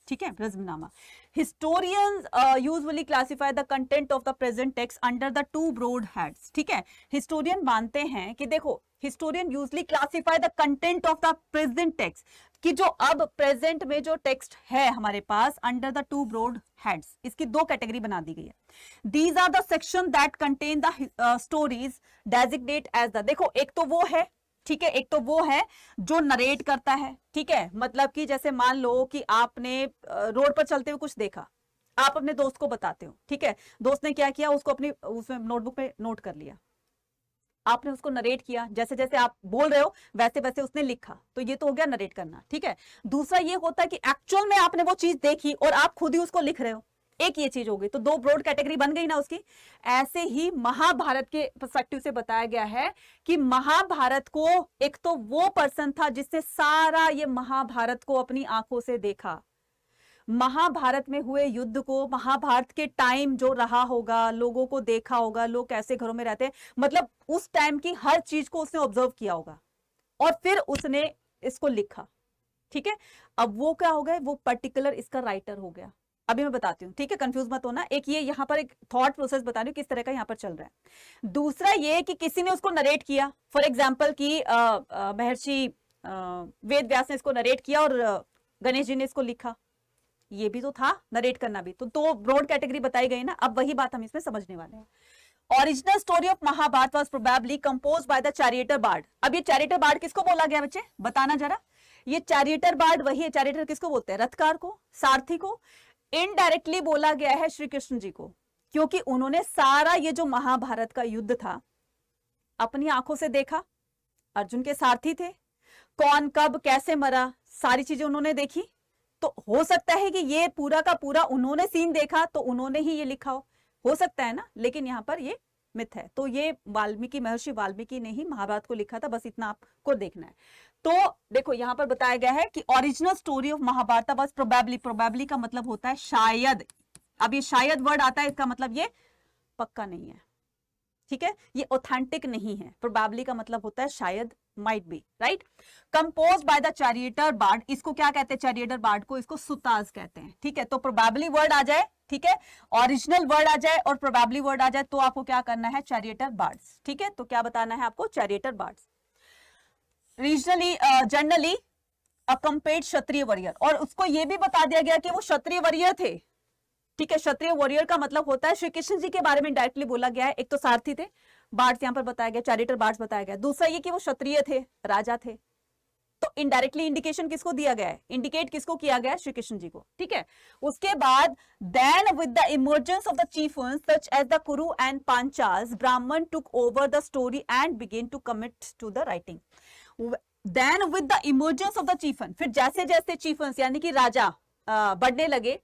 ठीक है, Razmnama. Historians usually classify the content of the present text under the two broad heads, ठीक है। हिस्टोरियन मानते हैं कि देखो, historian usually classify the content of the present text, कि जो अब प्रेजेंट में जो टेक्स्ट है हमारे पास under the two broad heads, इसकी दो कैटेगरी बना दी गई है। These are the section that contain the stories designate as the, देखो एक तो वो है, ठीक है, एक तो वो है जो नरेट करता है, ठीक है। मतलब कि जैसे मान लो कि आपने रोड पर चलते हुए कुछ देखा, आप अपने दोस्त को बताते हो, ठीक है। दोस्त ने क्या किया, उसको अपनी उसमें नोटबुक में नोट कर लिया, आपने उसको नरेट किया, जैसे जैसे आप बोल रहे हो वैसे वैसे उसने लिखा, तो ये तो हो गया नरेट करना, ठीक है। दूसरा ये होता है कि एक्चुअल में आपने वो चीज देखी और आप खुद ही उसको लिख रहे हो, एक ये चीज हो गई, तो दो ब्रॉड कैटेगरी बन गई ना उसकी। ऐसे ही महाभारत के पर्सपेक्टिव से बताया गया है कि महाभारत को एक तो वो पर्सन था जिसने सारा ये महाभारत को अपनी आंखों से देखा, महाभारत में हुए युद्ध को, महाभारत के टाइम जो रहा होगा, लोगों को देखा होगा, लोग कैसे घरों में रहते हैं, मतलब उस टाइम की हर चीज को उसने ऑब्जर्व किया होगा और फिर उसने इसको लिखा, ठीक है। अब वो क्या हो गए, वो पर्टिकुलर इसका राइटर हो गया। अभी मैं बताती हूँ, ठीक है, कंफ्यूज मत होना। एक ये यहाँ पर एक थॉट प्रोसेस बता रही हूँ किस तरह का यहाँ पर चल रहा है। दूसरा ये कि किसी ने उसको नरेट किया, फॉर एग्जाम्पल कि महर्षि वेद व्यास ने इसको नरेट किया और गणेश जी ने इसको लिखा, ये भी तो था, नरेट करना भी, तो दो ब्रॉड कैटेगरी बताई गई ना। अब वही बात हम इसमें समझने वाले हैं। Original story of Mahabharata was probably composed by the charioteer bard. अब ये चैरिएटर बार्ड किसको बोला गया बच्चे, बताना जरा। ये चैरिएटर बार्ड वही है, चैरिएटर किसको बोलते हैं, रथकार को, सारथी को। इनडायरेक्टली बोला गया है श्री कृष्ण जी को, क्योंकि उन्होंने सारा ये जो महाभारत का युद्ध था अपनी आंखों से देखा, अर्जुन के सारथी थे, कौन कब कैसे मरा सारी चीजें उन्होंने देखी। तो हो सकता है कि ये पूरा का पूरा उन्होंने सीन देखा तो उन्होंने ही ये लिखा हो सकता है ना, लेकिन यहाँ पर ये मिथ है। तो ये वाल्मीकि, महर्षि वाल्मीकि ने ही महाभारत को लिखा था, बस इतना आपको देखना है। तो देखो यहाँ पर बताया गया है कि original story of Mahabharata was probably, probably का मतलब होता है शायद। अब ये शायद वर्ड आता है, इसका मतलब ये पक्का नहीं है, ठीक है, ये ऑथेंटिक नहीं है। प्रोबेबली का मतलब होता है शायद, might be, right. Compose by the charioteer bard, इसको क्या कहते हैं, चैरिएटर बार्ड को इसको सुताज कहते हैं, ठीक है। तो प्रोबेबली वर्ड आ जाए, ठीक है, ओरिजिनल वर्ड आ जाए और प्रोबेबली वर्ड आ जाए, तो आपको क्या करना है, चैरिएटर बार्ड्स, ठीक है। तो क्या बताना है आपको, चैरिएटर बार्ड्स। रीजनली जनरली अकम्पेड क्षत्रिय वॉरियर, और उसको ये भी बता दिया गया कि वो क्षत्रिय वॉरियर थे, ठीक है। क्षत्रिय वॉरियर का मतलब होता है, श्री कृष्ण जी के बारे में डायरेक्टली बोला गया है। एक तो सारथी थे, बार्ड्स यहाँ पर बताया गया, चैरिएटर बार्ड्स बताया गया। दूसरा ये कि वो क्षत्रिय थे, राजा थे। तो इनडायरेक्टली इंडिकेशन किसको दिया गया है, इंडिकेट किसको किया गया है, श्री कृष्ण जी को, ठीक है। उसके बाद then with the emergence of the chieftains such as the Kuru and Panchalas, Brahmin took over the story and began to commit to the writing. Then with the emergence of the chieftain, फिर जैसे जैसे चीफन्स यानी कि राजा बढ़ने लगे,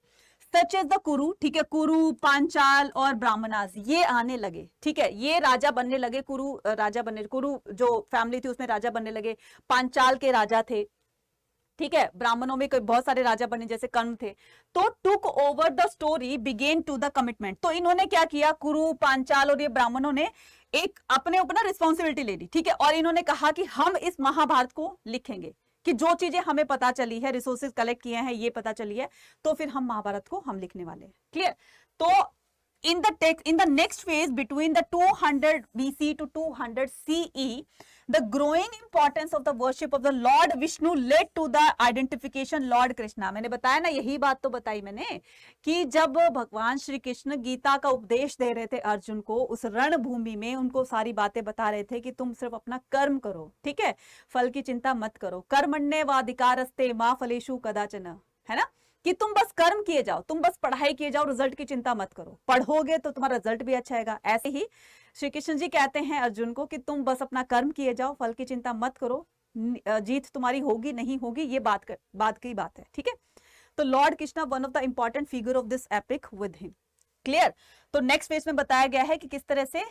सच एज द कुरु, ठीक है, कुरु, पांचाल और ब्राह्मणास ये आने लगे, ठीक है, ये राजा बनने लगे, कुरु राजा बनने, कुरु जो फैमिली थी उसमें राजा बनने लगे, पांचाल के राजा थे, ठीक है, ब्राह्मणों में बहुत सारे राजा बने जैसे कर्ण थे। तो took over the story began to the commitment, तो इन्होंने क्या किया, कुरु, पांचाल और ये ब्राह्मणों ने एक अपने ऊपर रिस्पॉन्सिबिलिटी ले ली, ठीक है, और इन्होंने कहा कि हम इस महाभारत को लिखेंगे, कि जो चीजें हमें पता चली है, रिसोर्सेज कलेक्ट किए हैं, ये पता चली है, तो फिर हम महाभारत को हम लिखने वाले हैं, क्लियर। तो in the next phase between the 200 BC to 200 CE, the growing importance of the worship of the lord Vishnu led to the identification lord Krishna. मैंने बताया ना, यही बात तो बताई मैंने कि जब भगवान श्री कृष्ण गीता का उपदेश दे रहे थे अर्जुन को, उस रणभूमि में उनको सारी बातें बता रहे थे कि तुम सिर्फ अपना कर्म करो, ठीक है, फल की चिंता मत करो। कर्मण्येवाधिकारस्ते मा फलेषु कदाचन, है ना, कि तुम बस कर्म किए जाओ, तुम बस पढ़ाई किए जाओ, रिजल्ट की चिंता मत करो। पढ़ोगे तो तुम्हारा रिजल्ट भी अच्छा आएगा। ऐसे ही श्री कृष्ण जी कहते हैं अर्जुन को कि तुम बस अपना कर्म किए जाओ, फल की चिंता मत करो, जीत तुम्हारी होगी नहीं होगी ये बात की बात है, ठीक है। तो Lord Krishna one of the important figure of this epic with him. Clear. तो नेक्स्ट पेज में बताया गया है कि किस तरह से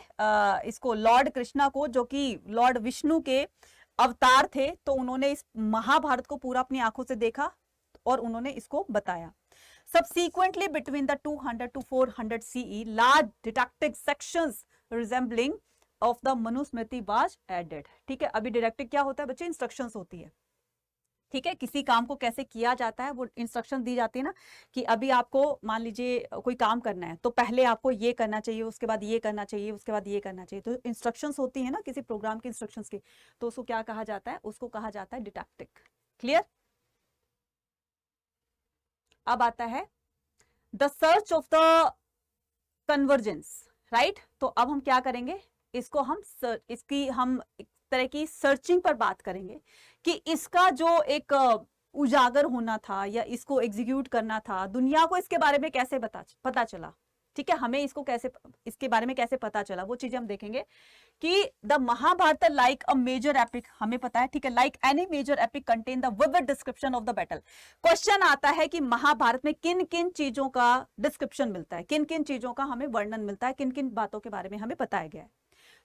इसको लॉर्ड कृष्णा को, जो कि लॉर्ड विष्णु के अवतार थे, तो उन्होंने इस महाभारत को पूरा अपनी आंखों से देखा और उन्होंने इसको बताया। Subsequently, between the 200 to 400 CE, large didactic sections resembling of the Manusmriti was added. ठीक है, अभी डिडक्टिक क्या होता है बच्चे? इंस्ट्रक्शंस होती है, ठीक है, किसी काम को कैसे किया जाता है वो इंस्ट्रक्शन दी जाती है ना, कि अभी आपको मान लीजिए कोई काम करना है तो पहले आपको ये करना चाहिए, उसके बाद ये करना चाहिए, उसके बाद ये करना चाहिए। तो इंस्ट्रक्शंस होती है ना किसी प्रोग्राम की इंस्ट्रक्शंस की, तो उसको क्या कहा जाता है? उसको कहा जाता है डिडक्टिक। क्लियर। अब आता है the search of the convergence, right. तो अब हम क्या करेंगे, इसको हम इसकी हम एक तरह की सर्चिंग पर बात करेंगे कि इसका जो एक उजागर होना था या इसको एग्जीक्यूट करना था, दुनिया को इसके बारे में कैसे पता चला, ठीक है, हमें इसको कैसे, इसके बारे में कैसे पता चला, वो चीजें हम देखेंगे। कि the Mahabharata like a major epic, हमें पता है, ठीक है, like any major epic contain the vivid description of the battle. Question आता है कि महाभारत में किन किन चीजों का डिस्क्रिप्शन मिलता है, किन किन चीजों का हमें वर्णन मिलता है, किन किन बातों के बारे में हमें बताया गया है।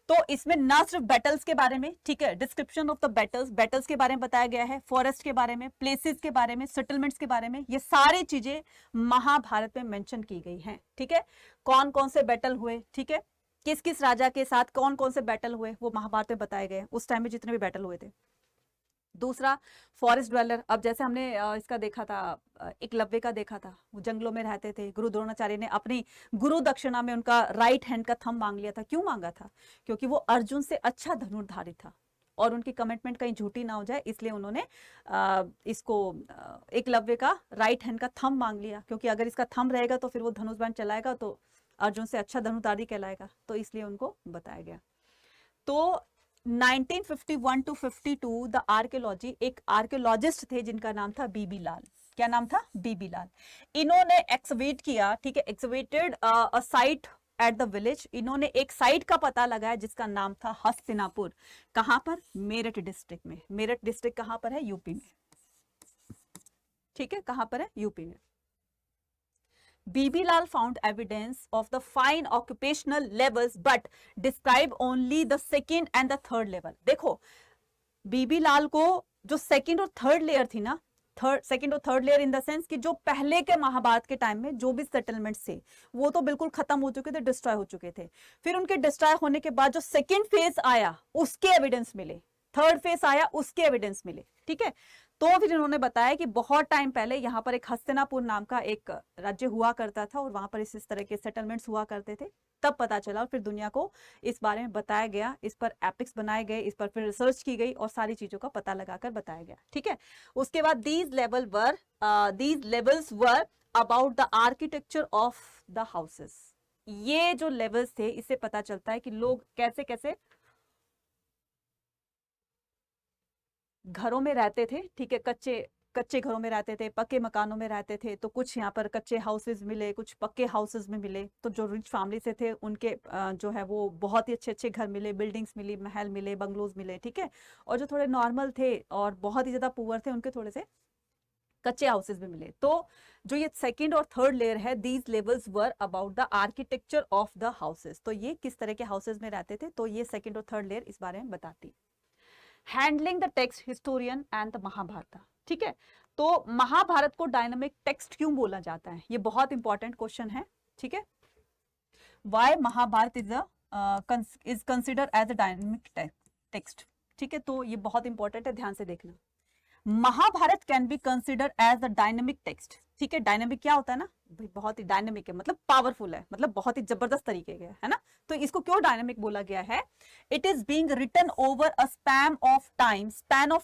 तो इसमें ना सिर्फ बैटल्स के बारे में, ठीक है, डिस्क्रिप्शन ऑफ द बैटल्स के बारे में बताया गया है, फॉरेस्ट के बारे में, प्लेसेस के बारे में, सेटलमेंट्स के बारे में, ये सारी चीजें महाभारत में मेंशन की गई हैं, ठीक है। कौन कौन से बैटल हुए, ठीक है, किस किस राजा के साथ कौन कौन से बैटल हुए, वो महाभारत में बताए गए उस टाइम में जितने भी बैटल हुए थे। दूसरा, फॉरेस्ट ड्वेलर। अब जैसे हमने इसका देखा था, एकलव्य का देखा था, वो जंगलों में रहते थे। गुरु द्रोणाचार्य ने अपनी गुरु दक्षिणा में उनका राइट हैंड का थंब मांग लिया था। क्यों मांगा था? क्योंकि वो अर्जुन से अच्छा धनुर्धारी था और उनकी कमिटमेंट कहीं झूठी ना हो जाए, इसलिए उन्होंने इसको एकलव्य का राइट हैंड का थंब मांग लिया, क्योंकि अगर इसका थंब रहेगा तो फिर वो धनुष बाण चलाएगा तो अर्जुन से अच्छा धनुर्धारी कहलाएगा, तो इसलिए उनको बताया गया। तो 1951 टू 52 द आर्कियोलॉजी, एक आर्कियोलॉजिस्ट थे जिनका नाम था बीबी लाल। क्या नाम था? बीबी लाल। इन्होंने एक्सवेट किया, ठीक है, एक्सवेटेड अ साइट एट द विलेज। इन्होंने एक साइट का पता लगाया जिसका नाम था हस्तिनापुर। कहां पर? मेरठ डिस्ट्रिक्ट में। मेरठ डिस्ट्रिक्ट कहां पर है? यूपी में, ठीक है, कहां पर है? यूपी में। Bibilal found evidence of the fine occupational levels but describe only the second and the third level. देखो, बीबीलाल को जो सेकंड और थर्ड लेयर थी ना, सेकंड और third layer in the sense कि जो पहले के महाभारत के टाइम में जो भी सेटलमेंट्स थे वो तो बिल्कुल खत्म हो चुके थे, डिस्ट्रॉय हो चुके थे। फिर उनके डिस्ट्रॉय होने के बाद जो सेकंड फेज आया उसके एविडेंस मिले, थर्ड फेज आया उसके एविडेंस मिले, ठीक है। तो फिर इन्होंने बताया कि बहुत टाइम पहले यहाँ पर एक हस्तिनापुर नाम का एक राज्य हुआ करता था और वहां पर इस तरह के सेटलमेंट्स हुआ करते थे। तब पता चला और फिर दुनिया को इस बारे में बताया गया, इस पर एपिक्स बनाए गए, इस पर फिर रिसर्च की गई और सारी चीजों का पता लगाकर बताया गया, ठीक है। उसके बाद these levels were about the architecture of the houses. ये जो लेवल्स थे इससे पता चलता है कि लोग कैसे कैसे घरों में रहते थे, ठीक है, कच्चे घरों में रहते थे, पक्के मकानों में रहते थे। तो कुछ यहाँ पर कच्चे हाउसेस मिले, कुछ पक्के हाउसेस में मिले। तो जो रिच फैमिली से थे उनके जो है वो बहुत ही अच्छे अच्छे घर मिले, बिल्डिंग्स मिली, महल मिले, बंगलोज मिले, ठीक है। और जो थोड़े नॉर्मल थे और बहुत ही ज्यादा पुअर थे उनके थोड़े से कच्चे हाउसेस भी मिले। तो जो ये सेकंड और थर्ड लेयर है, these levels were about the architecture of the houses. तो ये किस तरह के हाउसेस में रहते थे, तो ये सेकंड और थर्ड लेयर इस बारे में बताती। Handling the text historian and the Mahabharata, ठीक है। तो महाभारत को डायनामिक टेक्स्ट क्यों बोला जाता है? ये बहुत इंपॉर्टेंट क्वेश्चन है, ठीक है। Why Mahabharata is consider as a dynamic text, ठीक है। तो ये बहुत इंपॉर्टेंट है, ध्यान से देखना। Mahabharata can be considered as a dynamic text. ठीक है, डायनेमिक क्या होता है ना भाई, बहुत ही डायनेमिक है, मतलब पावरफुल है, मतलब बहुत ही जबरदस्त तरीके का है ना। तो इसको क्यों डायनेमिक बोला गया है? It is being written over a span of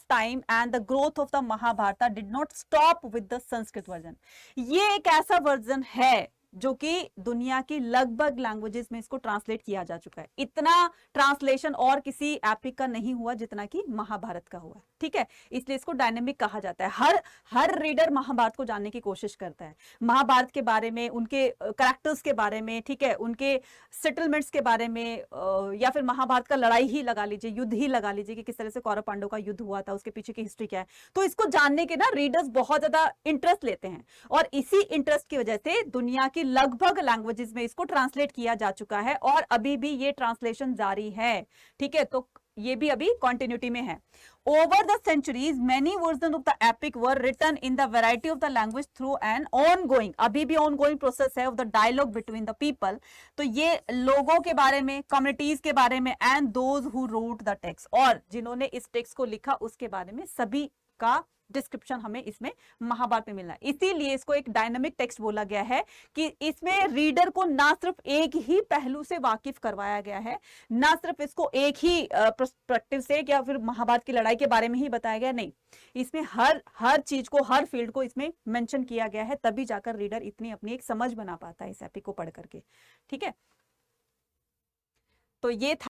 time and the growth of the Mahabharata did not stop with the Sanskrit version. ये एक ऐसा वर्जन है जो कि दुनिया की लगभग लैंग्वेजेस में इसको ट्रांसलेट किया जा चुका है। इतना ट्रांसलेशन और किसी एपिक का नहीं हुआ जितना कि महाभारत का हुआ है। ठीक है, इसलिए इसको डायनेमिक कहा जाता है। हर रीडर महाभारत को जानने की कोशिश करता है, महाभारत के बारे में, उनके कैरेक्टर्स के बारे में, ठीक है, उनके सेटलमेंट्स के बारे में, या फिर महाभारत का लड़ाई ही लगा लीजिए, युद्ध ही लगा लीजिए कि किस तरह से कौरव पांडव का युद्ध हुआ था, उसके पीछे की हिस्ट्री क्या है। तो इसको जानने के ना रीडर्स बहुत ज्यादा इंटरेस्ट लेते हैं, और इसी इंटरेस्ट की वजह से दुनिया की लगभग लैंग्वेजेस में इसको ट्रांसलेट किया जा चुका है, और अभी भी ये ट्रांसलेशन जारी है। ठीक है, तो ये भी अभी कंटिन्यूटी में है। Over the centuries, many versions of the epic were written in the variety of the language through an ongoing, अभी भी ongoing process है of the dialogue between the people। तो ये लोगों के बारे में, कम्युनिटीज के बारे में, and those who wrote the text, और जिन्होंने इस टेक्स्ट को लिखा उसके बारे में, सभी का डिस्क्रिप्शन हमें इसमें महाभारत में मिलना है। इसीलिए इसको एक डायनामिक टेक्स्ट बोला गया है कि इसमें रीडर को ना सिर्फ एक ही पहलू से वाकिफ करवाया गया है, ना सिर्फ इसको एक ही पर्सपेक्टिव से या फिर महाभारत की लड़ाई के बारे में ही बताया गया, नहीं, इसमें हर चीज को, हर फील्ड को इसमें मेंशन किया गया है, तभी जाकर रीडर इतनी अपनी एक समझ बना पाता है इस एपिक को पढ़ करके। ठीक है, तो ये था